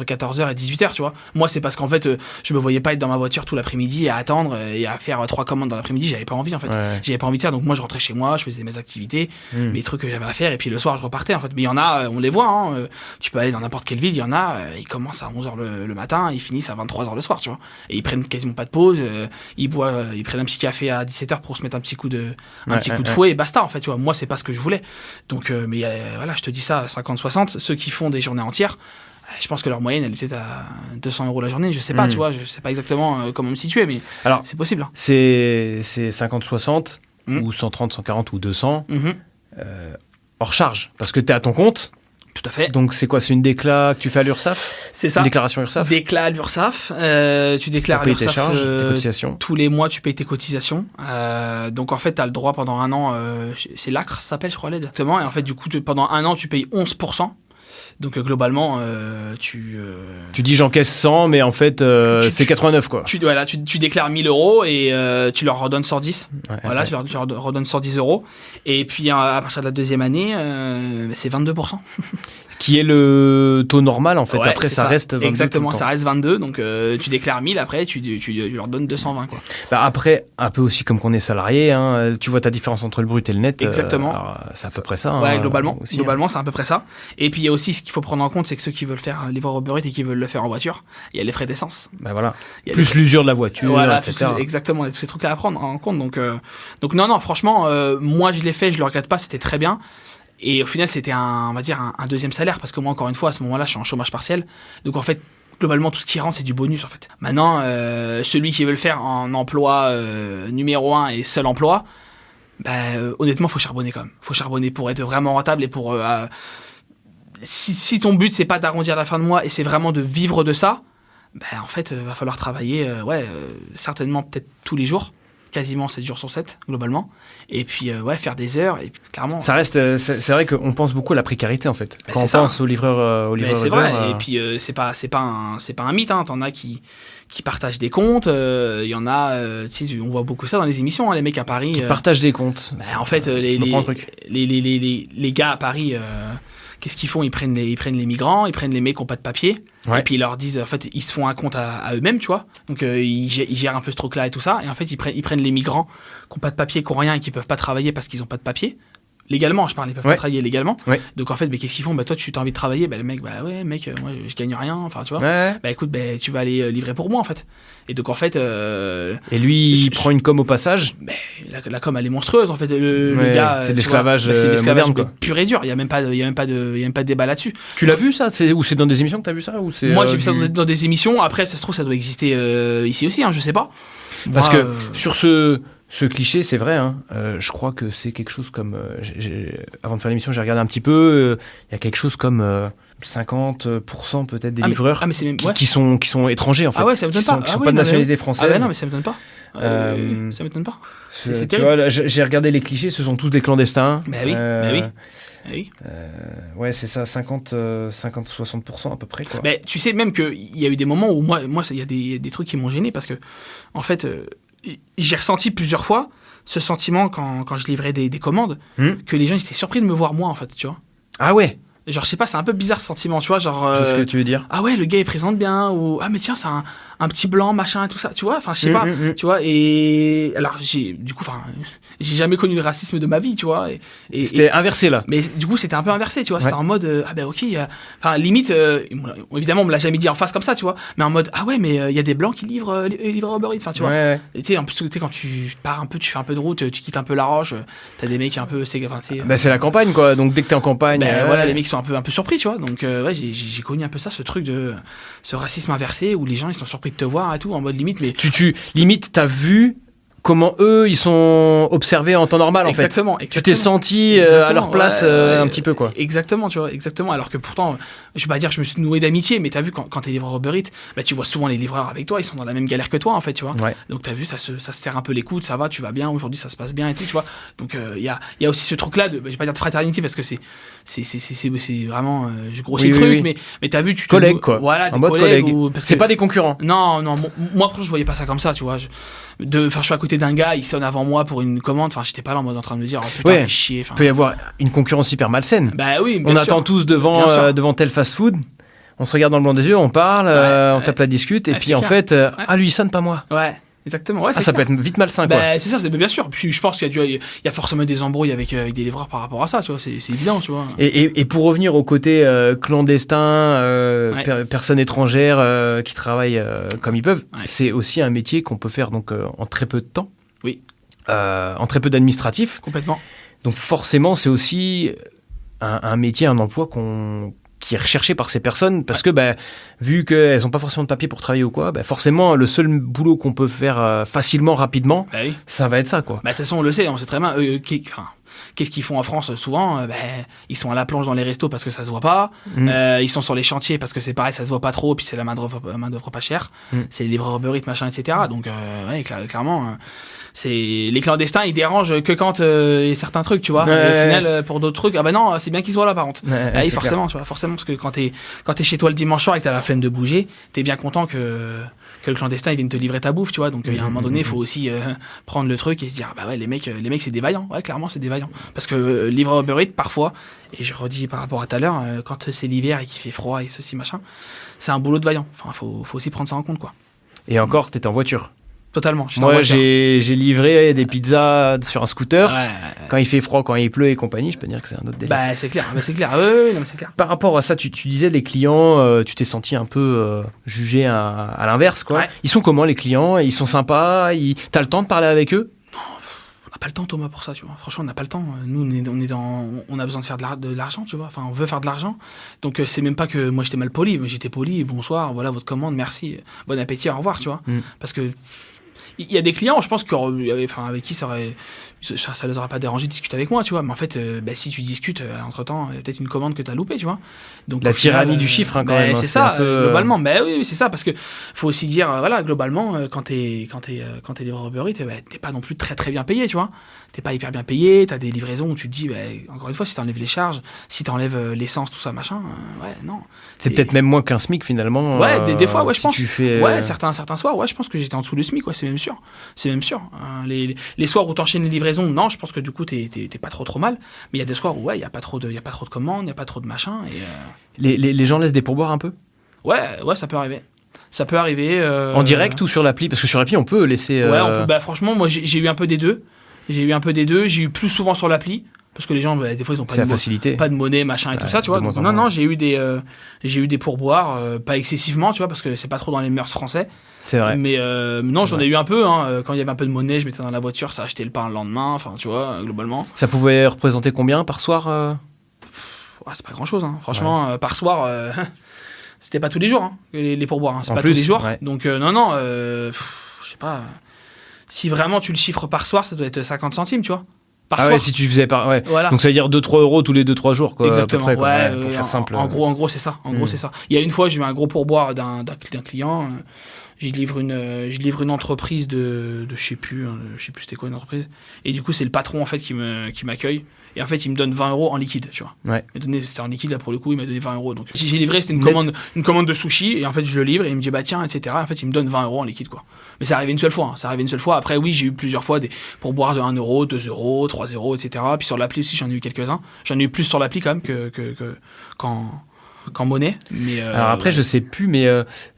14h et 18h, tu vois. Moi, c'est parce qu'en fait je me voyais pas être dans ma voiture tout l'après-midi à attendre et à faire 3 commandes dans l'après-midi. J'avais pas envie, en fait. J'avais pas envie de ça, donc moi je rentrais chez moi, je faisais mes activités, mes trucs que j'avais à faire, et puis le soir je repartais, en fait. Mais il y en a, on les voit, tu peux aller dans n'importe quelle ville, il y en a, ils commencent à 11h le matin, ils finissent à 23h le soir, tu vois. Et ils prennent quasiment pas de pause, ils prennent un petit café à 17h pour se mettre un petit coup de fouet, et basta, en fait, tu vois. Moi, c'est pas ce que je voulais. Donc, mais voilà, je te dis ça, 50-60, ceux qui font des journées entières, je pense que leur moyenne, elle est peut-être à 200 euros la journée, je sais pas, tu vois, je sais pas exactement comment me situer, mais alors, c'est possible. Hein. C'est 50-60, ou 130, 140 ou 200, hors charge, parce que t'es à ton compte. Tout à fait. Donc c'est quoi? C'est une déclat que tu fais à l'URSSAF? C'est ça. Une déclaration URSSAF? Déclat à l'URSSAF. Tu déclares à l'URSSAF tes charges, tes cotisations. Tous les mois, tu payes tes cotisations. Donc en fait, tu as le droit pendant un an, c'est l'ACRE, ça s'appelle, je crois, l'aide. Exactement. Et en fait, du coup, pendant un an, tu payes 11%. Donc globalement, tu dis j'encaisse 100, mais en fait c'est 89, quoi. Tu déclares 1000 euros et tu leur redonnes 110. Tu leur redonnes 110 euros. Et puis à partir de la deuxième année, c'est 22%. Qui est le taux normal, en fait. Après, ça reste 22. Exactement, ça reste 22. Donc tu déclares 1000, après tu leur donnes 220, quoi. Après, un peu aussi comme qu'on est salarié, hein, tu vois ta différence entre le brut et le net. Exactement. C'est à peu près ça. Ouais, globalement, c'est à peu près ça. Et puis il y a aussi ce qu'il faut prendre en compte, c'est que ceux qui veulent faire livreur Uber Eats et qui veulent le faire en voiture, il y a les frais d'essence. Voilà. Plus l'usure de la voiture, etc. Exactement, tous ces trucs-là à prendre en compte. Donc non, franchement, moi je l'ai fait, je le regrette pas, c'était très bien. Et au final, c'était on va dire un deuxième salaire, parce que moi, encore une fois, à ce moment-là, je suis en chômage partiel. Donc en fait, globalement, tout ce qui rentre, c'est du bonus, en fait. Maintenant, celui qui veut le faire en emploi numéro 1 et seul emploi, honnêtement, faut charbonner quand même. Faut charbonner pour être vraiment rentable et pour... si ton but, c'est pas d'arrondir la fin de mois et c'est vraiment de vivre de ça, en fait, va falloir travailler, certainement peut-être tous les jours, quasiment 7 jours sur 7, globalement. Et puis, faire des heures, et puis, clairement... Ça reste, c'est vrai qu'on pense beaucoup à la précarité, en fait. Quand on pense aux livreurs, c'est vrai, et puis c'est pas un mythe, hein. T'en as qui partagent des comptes, il y en a, on voit beaucoup ça dans les émissions, hein, les mecs à Paris... Qui partagent des comptes. En fait, les gars à Paris... Qu'est-ce qu'ils font ? Ils prennent les migrants, ils prennent les mecs qui n'ont pas de papier, et puis ils leur disent, en fait, ils se font un compte à eux-mêmes, tu vois. Donc ils gèrent un peu ce truc-là et tout ça, et en fait, ils prennent les migrants qui n'ont pas de papier, qui n'ont rien et qui ne peuvent pas travailler parce qu'ils n'ont pas de papier. Légalement, je parle, ils peuvent pas travailler légalement. Ouais. Donc en fait, qu'est-ce qu'ils font ? Toi, tu as envie de travailler, le mec, mec, moi, je gagne rien, enfin, tu vois. Ouais. Écoute, tu vas aller livrer pour moi, en fait. Et donc en fait. Et lui, il prend une com au passage. La com, elle est monstrueuse, en fait. Le gars. C'est de l'esclavage moderne, pur et dur. Il y a même pas de débat là-dessus. Tu l'as vu ça ? Ou c'est dans des émissions que tu as vu ça, ou c'est Moi, j'ai vu ça dans des émissions. Après, ça se trouve, ça doit exister ici aussi, hein, je sais pas. Parce que sur ce cliché, c'est vrai, hein, je crois que c'est quelque chose comme... avant de faire l'émission, j'ai regardé un petit peu, il y a quelque chose comme 50% peut-être des livreurs qui sont étrangers, en fait. Ah ouais, ça m'étonne pas. Qui sont pas de nationalité française. Ah ouais, non, mais ça m'étonne pas. Ça m'étonne pas. Tu vois, j'ai regardé les clichés, ce sont tous des clandestins. Oui. Ouais, c'est ça, 50-60% à peu près, quoi. Tu sais, même qu'il y a eu des moments où moi il y a des trucs qui m'ont gêné parce que, en fait... j'ai ressenti plusieurs fois ce sentiment quand je livrais des commandes, que les gens étaient surpris de me voir moi, en fait, tu vois. Ah ouais. Genre, je sais pas, c'est un peu bizarre ce sentiment, tu vois, genre... C'est ce que tu veux dire. Ah ouais, le gars, il présente bien, ou... Ah mais tiens, c'est un petit blanc, machin, et tout ça, tu vois, enfin, je sais pas, tu vois, et... Alors, j'ai j'ai jamais connu de racisme de ma vie, tu vois. Et c'était inversé, là. Mais du coup, c'était un peu inversé, tu vois, c'était en mode, ok, enfin, limite, évidemment, on me l'a jamais dit en face comme ça, tu vois, mais en mode, ah ouais, mais il y a des blancs qui livrent Uber Eats, enfin, tu vois. Ouais. Et tu sais, en plus, quand tu pars un peu, tu fais un peu de route, tu quittes un peu la roche, t'as des mecs un peu... c'est la campagne, quoi, donc dès que t'es en campagne... voilà, les mecs sont un peu surpris, tu vois, donc j'ai connu un peu ça, ce truc de ce racisme inversé où les gens ils sont surpris de te voir et tout en mode limite, mais limite t'as vu comment eux ils sont observés en temps normal, en fait. Exactement. Tu t'es senti à leur place un petit peu, quoi. Exactement, tu vois, exactement. Alors que pourtant, je vais pas dire que je me suis noué d'amitié, mais t'as vu quand t'es livreur Uber Eats, tu vois souvent les livreurs avec toi, ils sont dans la même galère que toi, en fait, tu vois. Ouais. Donc t'as vu, ça se serre un peu les coudes, ça va, tu vas bien, aujourd'hui ça se passe bien et tout, tu vois. Donc il y a aussi ce truc là de, je vais pas dire de fraternité parce que c'est vraiment je grossis le truc, mais t'as vu, tu collègues, quoi. Voilà, en mode collègue. C'est pas des concurrents. Non, moi je voyais pas ça comme ça, tu vois. Je suis à côté d'un gars, il sonne avant moi pour une commande, enfin j'étais pas là en mode en train de me dire, oh putain, fais chier. Il peut y avoir une concurrence hyper malsaine. Bah oui, on attend tous devant tel fast-food, on se regarde dans le blanc des yeux, on parle, on tape la discute, et puis en fait, lui il sonne pas moi. Ouais. Exactement, ouais, ça peut être vite malsain, quoi. C'est ça, bien sûr. Puis je pense qu'il y a forcément des embrouilles avec des livreurs par rapport à ça, tu vois, c'est évident, tu vois. Et pour revenir au côté clandestin, personnes étrangères qui travaillent comme ils peuvent, c'est aussi un métier qu'on peut faire donc en très peu de temps. Oui. En très peu d'administratif. Complètement. Donc forcément, c'est aussi un métier, un emploi qui est recherché par ces personnes parce que vu qu'elles n'ont pas forcément de papier pour travailler ou quoi, forcément le seul boulot qu'on peut faire facilement, rapidement, ça va être ça, quoi. De toute façon, on le sait, on sait très bien. Qu'est-ce qu'ils font en France souvent ? Ils sont à la planche dans les restos parce que ça se voit pas. Ils sont sur les chantiers parce que c'est pareil, ça se voit pas trop. Puis c'est la main d'œuvre pas chère. C'est les livreurs Uber Eats, machin, etc. Donc clairement, c'est les clandestins, ils dérangent que quand il y a certains trucs, tu vois. Et au final, pour d'autres trucs, non, c'est bien qu'ils soient là par contre. Forcément, tu vois, forcément, parce que quand t'es chez toi le dimanche soir et que t'as la flemme de bouger, t'es bien content que le clandestin il vienne te livrer ta bouffe, tu vois. Donc il y a un moment donné, il faut aussi prendre le truc et se dire les mecs c'est des vaillants. Ouais, clairement c'est des vaillants. Parce que livreur Uber Eats parfois, et je redis par rapport à tout à l'heure, quand c'est l'hiver et qu'il fait froid et ceci machin, c'est un boulot de vaillant. Enfin, faut aussi prendre ça en compte, quoi. Et encore, t'étais en voiture. Totalement. Moi, j'ai livré des pizzas sur un scooter. Quand il fait froid, quand il pleut et compagnie, je peux dire que c'est un autre délire. C'est clair. Oui, non, mais c'est clair. Par rapport à ça, tu disais les clients, tu t'es senti un peu jugé à l'inverse, quoi. Ouais. Ils sont comment, les clients ? Ils sont sympas ? T'as le temps de parler avec eux ? On n'a pas le temps, Thomas, pour ça, tu vois. Franchement, on n'a pas le temps. Nous, on a besoin de faire de l'argent, tu vois. Enfin, on veut faire de l'argent. Donc, c'est même pas que moi, j'étais mal poli. Moi, j'étais poli. Bonsoir, voilà votre commande, merci. Bon appétit, au revoir, tu vois. Parce que il y a des clients, je pense, avec qui ça aurait ça les aura pas dérangé de discuter avec moi, tu vois. Mais en fait, si tu discutes, entre-temps, il y a peut-être une commande que tu as loupée, tu vois. Donc, La tyrannie du chiffre, quand même. C'est ça, globalement. Oui, c'est ça, parce que faut aussi dire, globalement, quand t'es livreur Uber Eats, t'es pas non plus très très bien payé, tu vois. T'es pas hyper bien payé, t'as des livraisons où tu te dis, encore une fois, si t'enlèves les charges, si t'enlèves l'essence, tout ça, machin, non. C'est peut-être même moins qu'un SMIC finalement. Ouais, des fois, je pense. Tu fais, certains soirs, je pense que j'étais en dessous du SMIC, c'est même sûr. Les soirs où t'enchaînes les livraisons, non, je pense que du coup, t'es pas trop mal. Mais il y a des soirs où, il y a pas trop de commandes, il y a pas trop de machin. Et, les gens laissent des pourboires un peu. Ouais, ça peut arriver. Ça peut arriver. En direct ou sur l'appli? Parce que sur l'appli, on peut laisser. Ouais, on peut. Franchement, moi, j'ai eu un peu des deux. J'ai eu plus souvent sur l'appli. Parce que les gens, des fois, ils ont pas de monnaie, machin et tout ça, tu vois. Donc, non, j'ai eu des pourboires, pas excessivement, tu vois, parce que c'est pas trop dans les mœurs français. C'est vrai. Mais non, j'en ai eu un peu. Quand il y avait un peu de monnaie, je mettais dans la voiture, ça achetait le pain le lendemain, enfin, tu vois, globalement. Ça pouvait représenter combien par soir c'est pas grand-chose, franchement, par soir. C'était pas tous les jours, les pourboires. C'est pas tous les jours. Ouais. Donc, je sais pas. Si vraiment tu le chiffres par soir, ça doit être 50 centimes, tu vois. Par soir. Ouais, si tu faisais par. Ouais. Voilà. Donc ça veut dire 2-3 euros tous les 2-3 jours, quoi. Exactement. À peu près, quoi. Pour faire simple. En gros, c'est ça. C'est ça. Il y a une fois, j'ai eu un gros pourboire d'un client. Je livre une entreprise de je sais plus c'était quoi une entreprise. Et du coup, c'est le patron en fait qui m'accueille. Et en fait, il me donne 20 euros en liquide, tu vois. Ouais. C'était en liquide là pour le coup, il m'a donné 20 euros. Donc j'ai livré, c'était une commande de sushi. Et en fait, je le livre et il me dit bah tiens, etc. Et en fait, il me donne 20 euros en liquide, quoi. Mais ça arrivait une seule fois. Après, oui, j'ai eu plusieurs fois des pourboires de 1 euro, 2 euros, 3 euros, etc. Puis sur l'appli aussi, j'en ai eu quelques-uns. J'en ai eu plus sur l'appli quand même qu'en monnaie. Mais alors après, je sais plus, mais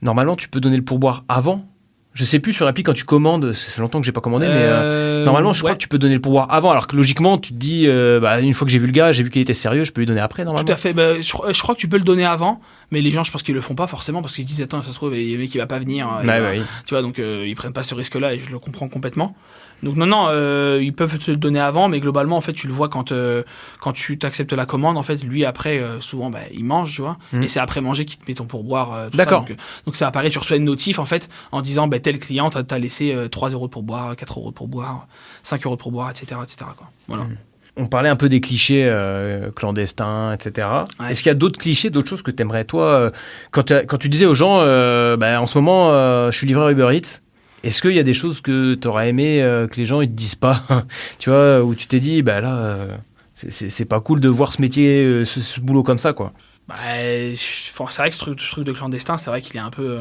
normalement, tu peux donner le pourboire avant. Je sais plus sur l'appli quand tu commandes, ça fait longtemps que j'ai pas commandé, mais normalement je crois que tu peux donner le pourboire avant, alors que logiquement tu te dis, une fois que j'ai vu le gars, j'ai vu qu'il était sérieux, je peux lui donner après normalement. Tout à fait, je crois que tu peux le donner avant, mais les gens je pense qu'ils le font pas forcément parce qu'ils se disent attends ça se trouve il y a un mec qui va pas venir, oui. Tu vois, donc ils prennent pas ce risque-là et je le comprends complètement. Donc non, ils peuvent te le donner avant, mais globalement en fait tu le vois quand tu t'acceptes la commande, en fait lui après souvent il mange, tu vois, et c'est après manger qu'il te met ton pourboire. D'accord. Donc ça apparaît, tu reçois une notif en fait en disant tel client t'as laissé 3 euros de pourboire, 4 euros de pourboire, 5 euros de pourboire, etc. quoi. Voilà. On parlait un peu des clichés clandestins, etc. Ouais. Est-ce qu'il y a d'autres clichés, d'autres choses que t'aimerais toi quand tu disais aux gens en ce moment je suis livreur Uber Eats. Est-ce qu'il y a des choses que tu aurais aimé que les gens ils te disent pas, tu vois, où tu t'es dit c'est pas cool de voir ce métier, ce boulot comme ça, quoi. C'est vrai que ce truc de clandestin, c'est vrai qu'il est un peu.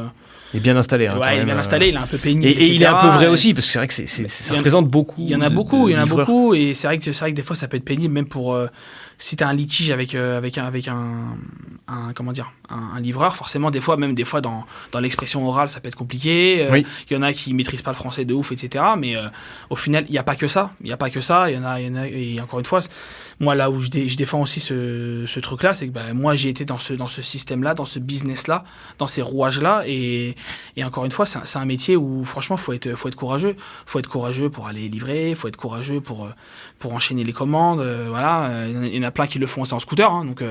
Il est bien installé. Il est bien installé, il est un peu pénible. Et il est un peu vrai aussi, parce que c'est vrai que ça représente beaucoup. Il y en a beaucoup, et c'est vrai que des fois ça peut être pénible, même pour. Si tu as un litige avec un livreur, forcément des fois dans l'expression orale ça peut être compliqué. Oui. Il y en a qui maîtrisent pas le français de ouf, etc. Mais au final il y a pas que ça. Il y en a et encore une fois moi là où je défends aussi ce truc là, c'est que moi j'ai été dans ce système là, dans ce business là, dans ces rouages là, et encore une fois c'est un métier où franchement faut être courageux. Faut être courageux pour aller livrer, faut être courageux pour enchaîner les commandes. Voilà, il y en a plein qui le font aussi en scooter, donc tout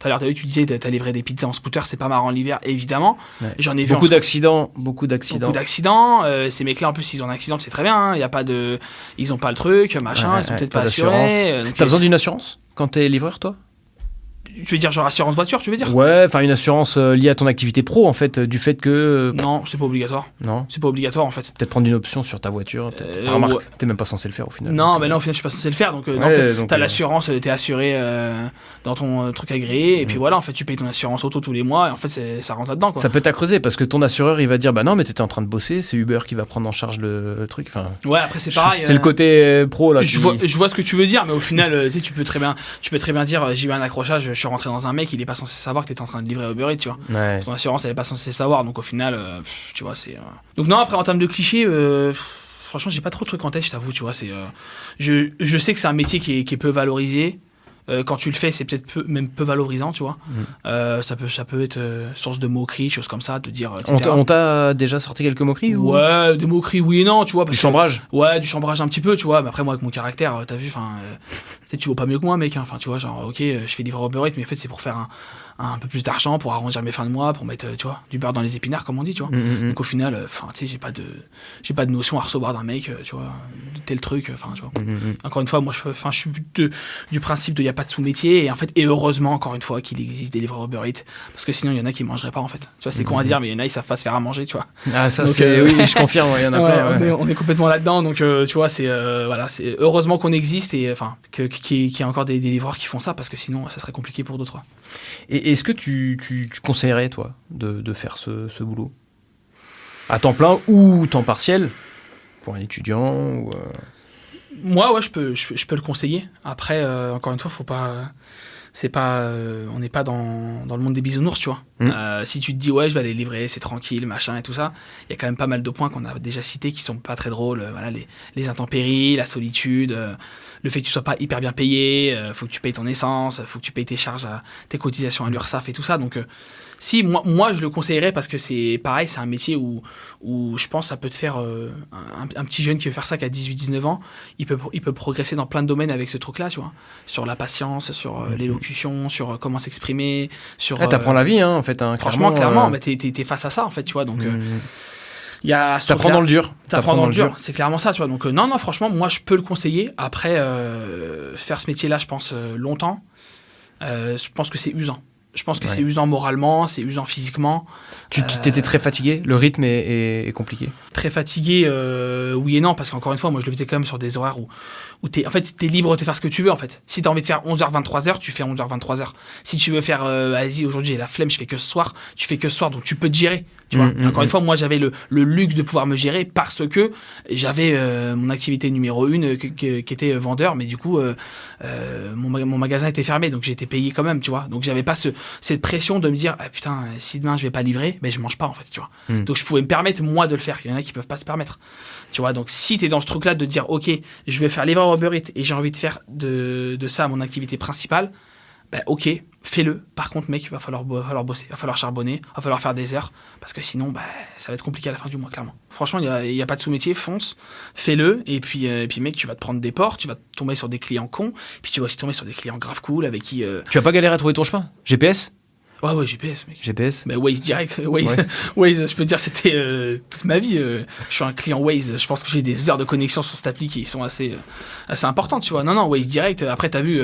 à l'heure tu disais t'as livré des pizzas en scooter, c'est pas marrant l'hiver évidemment. Ouais. J'en ai vu beaucoup d'accidents. Ces mecs là en plus s'ils ont un accident c'est très bien, il y a pas de, ils ont pas le truc machin, ils sont peut-être pas assurés. T'as besoin d'une assurance quand t'es livreur, toi? Tu veux dire genre assurance voiture, tu veux dire? Ouais, enfin une assurance liée à ton activité pro en fait, du fait que... Non, c'est pas obligatoire. Non. C'est pas obligatoire en fait. Peut-être prendre une option sur ta voiture, peut-être. Enfin, remarque, t'es même pas censé le faire au final. Non, mais non, au final je suis pas censé le faire, donc t'as l'assurance, t'es assuré dans ton truc agréé, et puis voilà, en fait tu payes ton assurance auto tous les mois, et en fait ça rentre là-dedans, quoi. Ça peut t'accreuser parce que ton assureur il va dire bah non mais t'étais en train de bosser, c'est Uber qui va prendre en charge le truc. Enfin, ouais, après c'est pareil. C'est le côté pro là. Je vois ce que tu veux dire, mais au final tu peux très bien dire j'ai eu un accrochage, je suis rentré dans un mec, il est pas censé savoir que t'étais en train de livrer Uber Eats, tu vois. Ouais. Ton assurance elle est pas censée savoir, donc au final tu vois c'est. Donc non, après en termes de clichés. Franchement, j'ai pas trop de trucs en tête, je t'avoue, tu vois. Je sais que c'est un métier qui est peu valorisé. Quand tu le fais, c'est peut-être même peu valorisant, tu vois. Ça peut être source de moqueries, choses comme ça, de dire. On t'a déjà sorti quelques moqueries ou... Ouais, des moqueries, oui et non, tu vois. Du chambrage. Ouais, du chambrage un petit peu, tu vois. Mais après, moi, avec mon caractère, t'as vu, enfin. Tu vaux pas mieux que moi, mec. Hein. Enfin, tu vois, genre, ok, je fais livreur Uber Eats, mais en fait, c'est pour faire un peu plus d'argent, pour arrondir mes fins de mois, pour mettre, tu vois, du beurre dans les épinards, comme on dit, tu vois. Donc au final, enfin, tu sais, j'ai pas de notion à recevoir d'un mec, tu vois, de tel truc, enfin, tu vois. Encore une fois, moi, je suis du principe de y a pas de sous-métier, et en fait, et heureusement, encore une fois, qu'il existe des livreurs Uber Eats, parce que sinon, il y en a qui mangeraient pas, en fait. Tu vois, c'est con à dire, mais il y en a, ils savent pas se faire à manger, tu vois. Ah, ça, Donc, oui, je confirme, il y en a plein. Ouais. On est complètement là-dedans, donc tu vois, c'est voilà, c'est heureusement qu'on existe et enfin qu'il y a encore des livreurs qui font ça, parce que sinon, ça serait compliqué pour d'autres. Et est-ce que tu conseillerais, toi, de faire ce boulot à temps plein ou temps partiel pour un étudiant ou Moi, ouais, je peux le conseiller. Après, encore une fois, faut pas. C'est pas, on n'est pas dans le monde des bisounours, tu vois. Si tu te dis ouais, je vais aller livrer, c'est tranquille, machin et tout ça, il y a quand même pas mal de points qu'on a déjà cités qui sont pas très drôles. Voilà, les intempéries, la solitude, le fait que tu sois pas hyper bien payé, faut que tu payes ton essence, faut que tu payes tes charges, tes cotisations à l'URSSAF et tout ça. Donc si moi je le conseillerais, parce que c'est pareil, c'est un métier où je pense ça peut te faire un petit jeune qui veut faire ça, qui a 18-19 ans, il peut progresser dans plein de domaines avec ce truc là, tu vois, sur la patience, sur l'élocution, sur comment s'exprimer, sur t'apprends la vie, hein, en fait, hein, franchement clairement, mais t'es face à ça, en fait, tu vois. Donc il y a t'apprends dans le dur. T'apprends dans le dur, c'est clairement ça, tu vois. Donc non, franchement, moi je peux le conseiller. Après, faire ce métier là, je pense longtemps, je pense que c'est usant. Je pense que c'est usant moralement, c'est usant physiquement. Tu t'étais très fatigué? Le rythme est compliqué? Très fatigué, oui et non, parce qu'encore une fois, moi je le faisais quand même sur des horaires où t'es libre de faire ce que tu veux, en fait. Si t'as envie de faire 11h, 23h, tu fais 11h, 23h. Si tu veux faire, vas-y, aujourd'hui j'ai la flemme, je fais que ce soir, tu fais que ce soir, donc tu peux te gérer. Tu vois, encore une fois, moi j'avais le luxe de pouvoir me gérer parce que j'avais mon activité numéro 1 qui était vendeur, mais du coup mon magasin était fermé, donc j'étais payé quand même, tu vois. Donc j'avais pas cette pression de me dire ah, putain, si demain je vais pas livrer, ben je mange pas, en fait, tu vois. Donc je pouvais me permettre moi de le faire. Il y en a qui peuvent pas se permettre, tu vois. Donc si t'es dans ce truc là de dire ok, je vais faire livreur Uber Eats et j'ai envie de faire de ça mon activité principale, ben ok, fais-le. Par contre, mec, il va falloir bosser, il va falloir charbonner, il va falloir faire des heures, parce que sinon, ben, ça va être compliqué à la fin du mois, clairement. Franchement, il y a pas de sous-métier, fonce, fais-le, et puis mec, tu vas te prendre des portes, tu vas tomber sur des clients cons, puis tu vas aussi tomber sur des clients grave cool avec qui. Tu as pas galéré à trouver ton chemin? GPS? Ouais, GPS, mec. GPS? Mais Waze direct. Waze, je peux te dire, c'était toute ma vie. Je suis un client Waze. Je pense que j'ai des heures de connexion sur cette appli qui sont assez importantes, tu vois. Non, Waze direct. Après, t'as vu,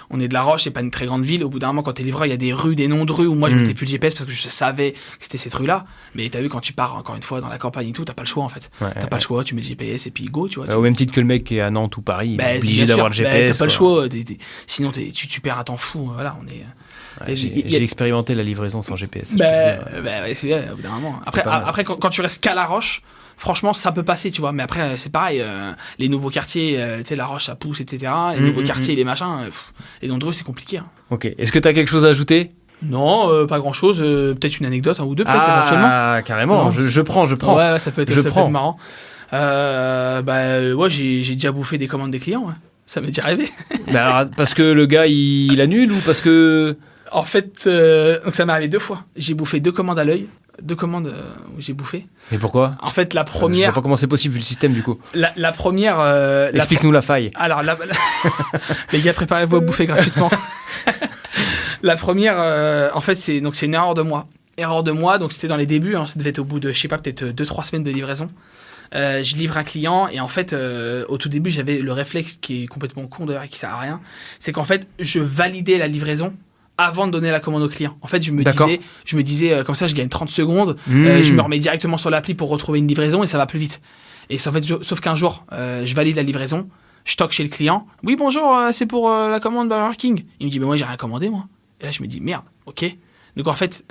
on est de La Roche, c'est pas une très grande ville. Au bout d'un moment, quand t'es livreur, il y a des rues, des noms de rues où moi, je mettais plus le GPS parce que je savais que c'était cette rue-là. Mais t'as vu, quand tu pars, encore une fois, dans la campagne et tout, t'as pas le choix, en fait. T'as pas le choix, tu mets le GPS et puis go, tu vois. Au même titre que le mec qui est à Nantes ou Paris, il est obligé d'avoir le GPS. T'as pas le choix. Sinon, tu perds un temps fou. Voilà, on est. J'ai expérimenté la livraison sans GPS. Ouais, c'est vrai, au bout d'un moment. Après quand tu restes qu'à La Roche, franchement, ça peut passer, tu vois. Mais après, c'est pareil. Les nouveaux quartiers, tu sais, La Roche, ça pousse, etc. Les nouveaux quartiers, les machins, les noms de rue, c'est compliqué. Hein. Ok. Est-ce que tu as quelque chose à ajouter? Non, pas grand-chose. Peut-être une anecdote, un ou deux, peut-être, éventuellement. Ah, carrément. Non, je prends. Ouais, ça peut être marrant. Ouais, j'ai déjà bouffé des commandes des clients. Ouais. Ça m'est déjà arrivé. Alors, parce que le gars, il annule ou parce que... En fait, donc ça m'est arrivé 2 fois. J'ai bouffé 2 commandes à l'œil. 2 commandes où j'ai bouffé. Mais pourquoi? En fait, la première... Je sais pas comment c'est possible vu le système, du coup. La première... Explique-nous la faille. Alors, les gars, préparez-vous à bouffer gratuitement. La première, en fait, c'est une erreur de moi. Donc c'était dans les débuts, hein, ça devait être au bout de, je sais pas, peut-être 2-3 semaines de livraison. Je livre un client et en fait au tout début j'avais le réflexe qui est complètement con d'ailleurs et qui sert à rien, c'est qu'en fait je validais la livraison avant de donner la commande au client. En fait, je me disais comme ça je gagne 30 secondes, je me remets directement sur l'appli pour retrouver une livraison et ça va plus vite. Et en fait, sauf qu'un jour, je valide la livraison, je toque chez le client. Oui, bonjour, c'est pour la commande Burger King. Il me dit, mais moi, j'ai rien commandé, moi. Et là, je me dis, merde, ok. Donc en fait,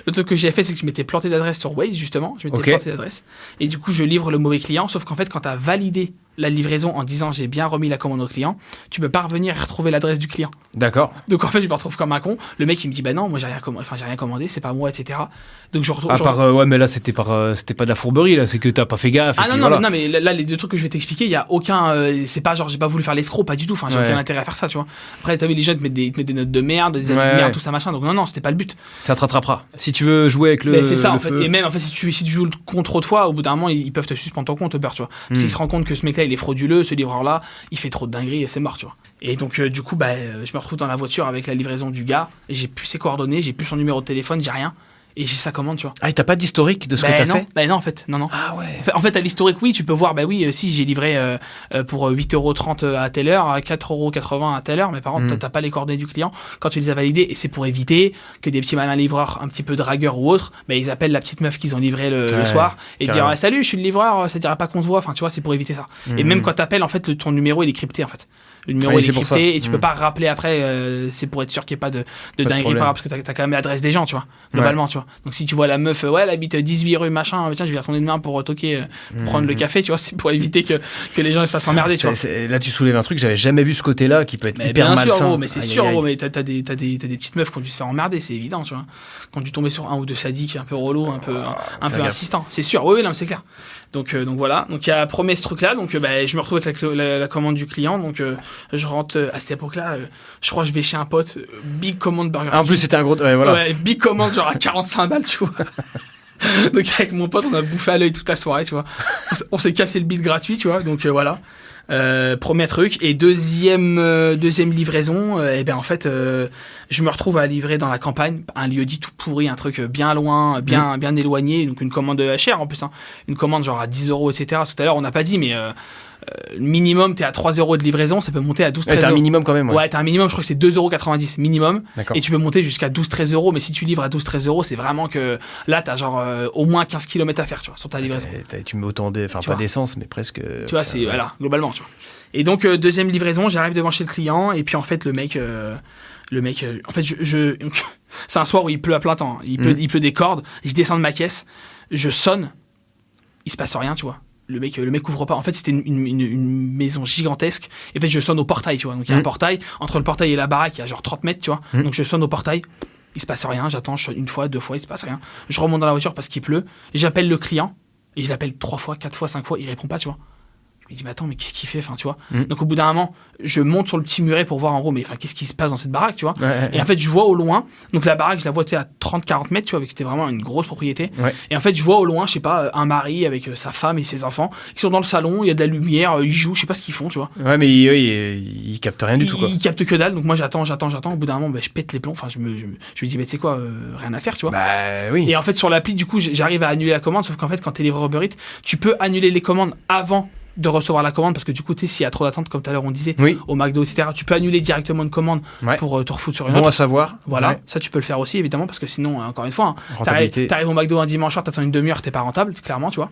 le truc que j'ai fait, c'est que je m'étais planté d'adresse sur Waze, justement. Je m'étais planté d'adresse. Et du coup, je livre le mauvais client. Sauf qu'en fait, quand tu as validé la livraison en disant j'ai bien remis la commande au client, tu peux pas revenir et retrouver l'adresse du client. D'accord. Donc en fait, je me retrouve comme un con. Le mec, il me dit bah non, moi j'ai rien commandé, c'est pas moi, etc. Donc je retrouve. Ouais, mais là c'était pas de la fourberie, là, c'est que t'as pas fait gaffe. Ah non, mais là, les 2 trucs que je vais t'expliquer, il y a aucun. C'est pas genre j'ai pas voulu faire l'escroc, pas du tout. Enfin, j'ai aucun intérêt à faire ça, tu vois. Après, t'as vu, les gens te mettent des notes de merde, des avis de merde, tout ça machin. Donc non, c'était pas le but. Ça te rattrapera. Si tu veux jouer avec le. C'est ça, le en fait. feu. Et même en fait, si tu joues le con trop de fois, au bout d'un moment, ils peuvent te suspendre ton compte, Uber, tu vois. Parce qu'ils se rendent compte que ce mec-là, il est frauduleux, ce livreur-là, il fait trop de dingueries, c'est mort, tu vois. Et donc, du coup, je me retrouve dans la voiture avec la livraison du gars. Et j'ai plus ses coordonnées, j'ai plus son numéro de téléphone, j'ai rien. Et j'ai sa commande, tu vois. Ah, et t'as pas d'historique de ce que t'as non. fait? Non, en fait, non. Ah ouais. En fait, à l'historique, oui, tu peux voir, si j'ai livré pour 8,30 € à telle heure, à 4,80 € à telle heure, mais par contre, t'as pas les coordonnées du client quand tu les as validées, et c'est pour éviter que des petits malins livreurs, un petit peu dragueurs ou autres, ils appellent la petite meuf qu'ils ont livrée le soir, et dire salut, je suis le livreur, ça dirait pas qu'on se voit, enfin, tu vois, c'est pour éviter ça. Et même quand t'appelles, en fait, ton numéro, il est crypté, en fait. Le numéro il est crypté et tu peux pas rappeler après, c'est pour être sûr qu'il n'y ait pas de dinguerie parce que t'as quand même l'adresse des gens, tu vois, globalement, tu vois. Donc si tu vois la meuf, elle habite 18 rue machin, tiens, je vais retourner demain pour toquer, prendre le café, tu vois, c'est pour éviter que les gens se fassent emmerder, tu vois. Là, tu soulèves un truc, j'avais jamais vu ce côté-là qui peut être hyper bien malsain. sûr, gros, mais c'est sûr, gros, mais t'as des petites meufs qui ont dû se faire emmerder, c'est évident, tu vois. Quand tu tombais sur un ou deux sadiques un peu relou, un peu insistant, c'est sûr, oui, non, c'est clair. Donc voilà, donc il y a promis ce truc là, donc je me retrouve avec la commande du client, donc je rentre à cette époque là, je crois que je vais chez un pote, big commande burger. En plus c'était un gros, voilà. Ouais, big commande genre à 45 balles, tu vois. Donc avec mon pote on a bouffé à l'œil toute la soirée, tu vois. On s'est cassé le bit gratuit, tu vois, donc voilà. Premier truc. Et deuxième livraison, en fait je me retrouve à livrer dans la campagne un lieu-dit tout pourri, un truc bien loin, bien éloigné, donc une commande chère en plus, hein. Une commande genre à 10 €, etc. Tout à l'heure on n'a pas dit, mais minimum t'es à 3 € de livraison, ça peut monter à 12-13 €. T'as un minimum quand même, ouais, t'as un minimum, je crois que c'est 2,90 € minimum. D'accord. Et tu peux monter jusqu'à 12-13 €, mais si tu livres à 12-13 €, c'est vraiment que là t'as genre au moins 15 km à faire, tu vois, sur ta livraison. Tu mets autant pas d'essence, mais presque. Tu vois, c'est voilà, globalement, tu vois. Et donc deuxième livraison, j'arrive devant chez le client, et puis en fait le mec en fait c'est un soir où il pleut à plein temps, il pleut des cordes, je descends de ma caisse, je sonne, il se passe rien, tu vois. Le mec ouvre pas. En fait, c'était une maison gigantesque. Et en fait, je sonne au portail, tu vois. Donc, il y a un portail. Entre le portail et la baraque, il y a genre 30 mètres, tu vois. Donc, je sonne au portail. Il se passe rien. J'attends, je sonne une fois, 2 fois, il se passe rien. Je remonte dans la voiture parce qu'il pleut. J'appelle le client. Et je l'appelle 3 fois, 4 fois, 5 fois. Il répond pas, tu vois. Je me dis, mais attends, mais qu'est-ce qu'il fait, enfin, tu vois. Donc, au bout d'un moment, je monte sur le petit muret pour voir en gros, mais enfin, qu'est-ce qui se passe dans cette baraque, tu vois. Et en fait, je vois au loin, donc la baraque, je la vois à 30-40 mètres, tu vois, avec c'était vraiment une grosse propriété. Et en fait, je vois au loin, je sais pas, un mari avec sa femme et ses enfants qui sont dans le salon, il y a de la lumière, ils jouent, je sais pas ce qu'ils font, tu vois. Ouais, mais ils captent rien du tout, quoi. Ils captent que dalle, donc moi j'attends. Au bout d'un moment, je pète les plombs, enfin, je me dis, mais tu sais quoi, rien à faire, tu vois. Bah oui. Et en fait, sur l'appli, du coup, j'arrive à annuler la commande, sauf qu'en fait, quand t'es livreur Uber Eats, tu peux annuler les commandes avant de recevoir la commande, parce que du coup, tu sais, s'il y a trop d'attente, comme tout à l'heure on disait, au McDo, etc., tu peux annuler directement une commande pour te refoutre sur une autre. Bon à savoir. Voilà, ça tu peux le faire aussi, évidemment, parce que sinon, encore une fois, t'arrives au McDo un dimanche soir, t'attends une demi-heure, t'es pas rentable, clairement, tu vois.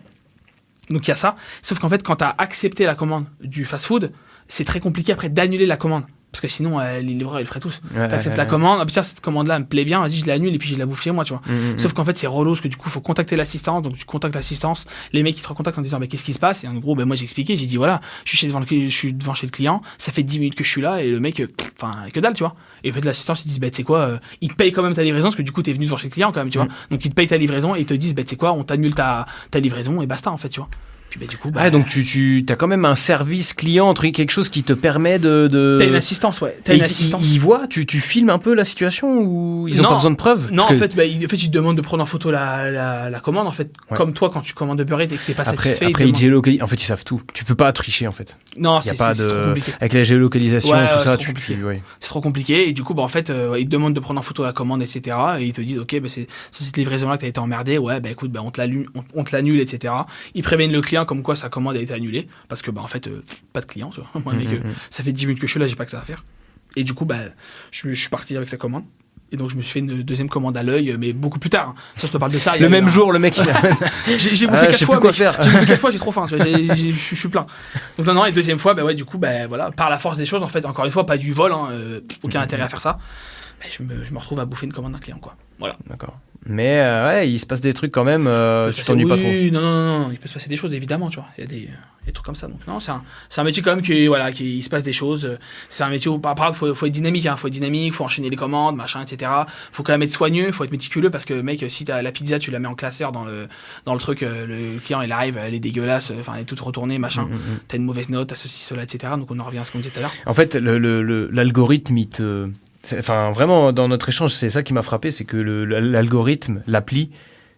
Donc il y a ça. Sauf qu'en fait, quand t'as accepté la commande du fast-food, c'est très compliqué après d'annuler la commande. Parce que sinon, les livreurs, ils le feraient tous. T'acceptes la commande, ah putain, cette commande-là me plaît bien, vas-y, je l'annule et puis je la bouffe chez moi, tu vois. Sauf qu'en fait, c'est relou, parce que du coup, il faut contacter l'assistance, donc tu contactes l'assistance, les mecs, ils te recontactent en disant, qu'est-ce qui se passe? Et en gros, moi, j'ai expliqué, j'ai dit, voilà, je suis devant chez le client, ça fait 10 minutes que je suis là, et le mec, que dalle, tu vois. Et en fait, l'assistance, ils disent, tu sais quoi, ils te payent quand même ta livraison, parce que du coup, t'es venu devant chez le client, quand même, tu vois. Donc, ils te payent ta livraison, et ils te disent, tu sais quoi, on t'annule ta livraison, et basta, en fait, tu vois. Puis du coup, donc tu as quand même un service client, entre quelque chose qui te permet de... T'as une assistance, ouais. Ils voient, tu filmes un peu la situation ou ils ont pas besoin de preuves? Non, en fait, ils te demandent de prendre en photo la commande, en fait. Comme toi, quand tu commandes de Uber Eats et que t'es pas satisfait. Après, ils géolocalisent. En fait, ils savent tout. Tu peux pas tricher, en fait. Non, c'est trop compliqué. Avec la géolocalisation, tout ça, c'est trop compliqué. Et du coup, en fait, ils te demandent de prendre en photo la commande, etc. Et ils te disent, ok, c'est cette livraison-là que t'as été emmerdé. Ouais, écoute, on te l'annule, etc. Ils préviennent le client comme quoi sa commande a été annulée parce que en fait pas de client, tu vois. Moi, ça fait 10 minutes que je suis là, j'ai pas que ça à faire. Et du coup je suis parti avec sa commande. Et donc je me suis fait une deuxième commande à l'œil, mais beaucoup plus tard. Ça, je te parle de ça. Le même jour, le mec il a... j'ai bouffé 4 fois. J'ai bouffé 4 fois, j'ai trop faim. Je suis plein. Donc non, et deuxième fois, du coup, voilà, par la force des choses, en fait, encore une fois, pas du vol, aucun intérêt à faire ça. Je me retrouve à bouffer une commande d'un client, quoi. Voilà. D'accord. Mais il se passe des trucs quand même, tu t'ennuies pas trop. Non, il peut se passer des choses, évidemment, tu vois. Il y a des trucs comme ça. Donc non, c'est un métier quand même qui se passe des choses. C'est un métier où, par contre, faut être dynamique, faut être dynamique, faut enchaîner les commandes, machin, etc. Faut quand même être soigneux, faut être méticuleux, parce que, mec, si t'as la pizza, tu la mets en classeur dans le truc, le client, il arrive, elle est dégueulasse, elle est toute retournée, machin. T'as une mauvaise note, t'as ceci, cela, etc. Donc on en revient à ce qu'on disait tout à l'heure. En fait, l'algorithme, il te... Enfin, vraiment, dans notre échange, c'est ça qui m'a frappé, c'est que l'algorithme, l'appli,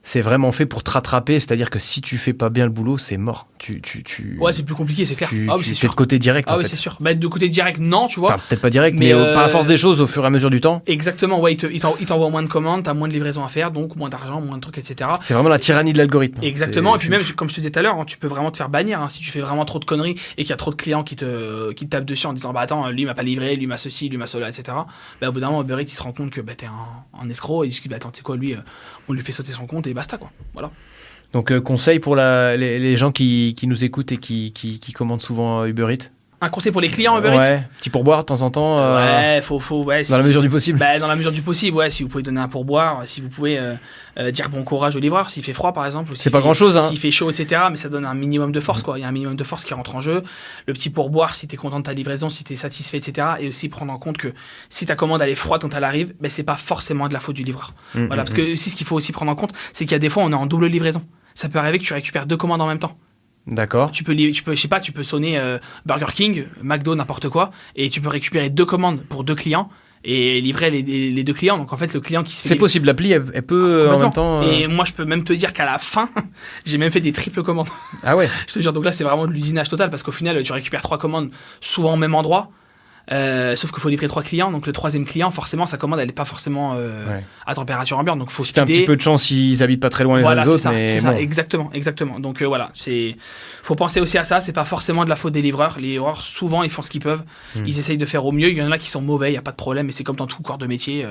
c'est vraiment fait pour te rattraper. C'est-à-dire que si tu fais pas bien le boulot, c'est mort. Ouais, c'est plus compliqué, c'est clair. Tu Ah oui, c'est t'es sûr. de côté direct, Ah en oui, fait. c'est sûr. Bah, de côté direct, non, tu vois. Enfin, peut-être pas direct, Mais, mais par la force des choses, au fur et à mesure du temps. Exactement, ouais, il t'envoie moins de commandes, t'as moins de livraisons à faire, donc moins d'argent, moins de trucs, etc. C'est vraiment la tyrannie de l'algorithme. Exactement, et puis C'est même, ouf. comme je te disais tout à l'heure, hein, tu peux vraiment te faire bannir hein, si tu fais vraiment trop de conneries et qu'il y a trop de clients qui te tapent dessus en disant bah attends, lui m'a pas livré, lui m'a ceci, lui m'a cela, etc. Bah au bout d'un moment, Uber Eats, il se rend compte que bah, t'es un escroc et il se dit bah attends, tu sais quoi, lui, on lui fait sauter son compte et basta quoi. Voilà. Donc, conseil pour les gens qui nous écoutent et qui commandent souvent Uber Eats. Un conseil pour les clients Uber Eats. Ouais, petit pourboire de temps en temps. Ouais, ouais, Dans la mesure du possible. Bah, dans la mesure du possible, ouais. Si vous pouvez donner un pourboire, si vous pouvez dire bon courage au livreur, s'il fait froid par exemple. Ou C'est pas grand-chose, hein. S'il fait chaud, etc. Mais ça donne un minimum de force, quoi. Il y a un minimum de force qui rentre en jeu. Le petit pourboire, si t'es content de ta livraison, si t'es satisfait, etc. Et aussi prendre en compte que si ta commande elle est froide quand elle arrive, ben c'est pas forcément de la faute du livreur. Voilà, parce que aussi ce qu'il faut aussi prendre en compte, c'est qu'il y a des fois on est en double livraison. Ça peut arriver que tu récupères 2 commandes en même temps. D'accord. Tu peux, je sais pas, tu peux sonner Burger King, McDo, n'importe quoi, et tu peux récupérer 2 commandes pour 2 clients et livrer les 2 clients. Donc en fait, le client qui se fait C'est possible, l'appli, elle peut en même temps. Et moi, je peux même te dire qu'à la fin, j'ai même fait des triples commandes. Ah ouais. Je te jure, donc là, c'est vraiment de l'usinage total parce qu'au final, tu récupères 3 commandes souvent au même endroit. Sauf qu'il faut livrer 3 clients, donc le 3e client, forcément, sa commande, elle est pas forcément à température ambiante, donc faut Si t'as un speeder. petit peu de chance, ils habitent pas très loin les uns Voilà, des autres, c'est ça, mais c'est bon. ça, exactement. Donc voilà, faut penser aussi à ça. C'est pas forcément de la faute des livreurs. Les livreurs, souvent, ils font ce qu'ils peuvent. Ils essayent de faire au mieux. Il y en a qui sont mauvais, il y a pas de problème. Mais c'est comme dans tout corps de métier.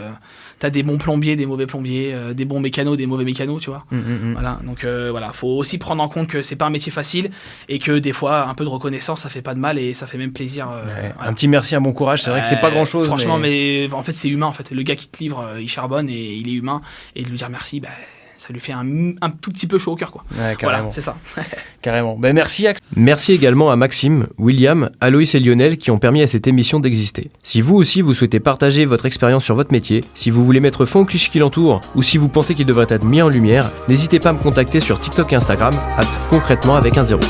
T'as des bons plombiers, des mauvais plombiers, des bons mécanos, des mauvais mécanos, tu vois. Voilà. Donc voilà, faut aussi prendre en compte que c'est pas un métier facile et que des fois, un peu de reconnaissance, ça fait pas de mal et ça fait même plaisir. Ouais, Voilà. un petit merci, un bon courage. C'est vrai que c'est pas grand chose. Franchement, mais en fait, c'est humain. En fait, le gars qui te livre, il charbonne et il est humain. Et de lui dire merci, bah, ça lui fait un tout petit peu chaud au cœur, quoi. Ouais, carrément. Voilà, c'est ça. Carrément. Ben, merci Axe. Merci également à Maxime, William, Aloïs et Lionel qui ont permis à cette émission d'exister. Si vous aussi vous souhaitez partager votre expérience sur votre métier, si vous voulez mettre fin aux clichés qui l'entourent ou si vous pensez qu'il devrait être mis en lumière, n'hésitez pas à me contacter sur TikTok et Instagram @concrètement avec un 0.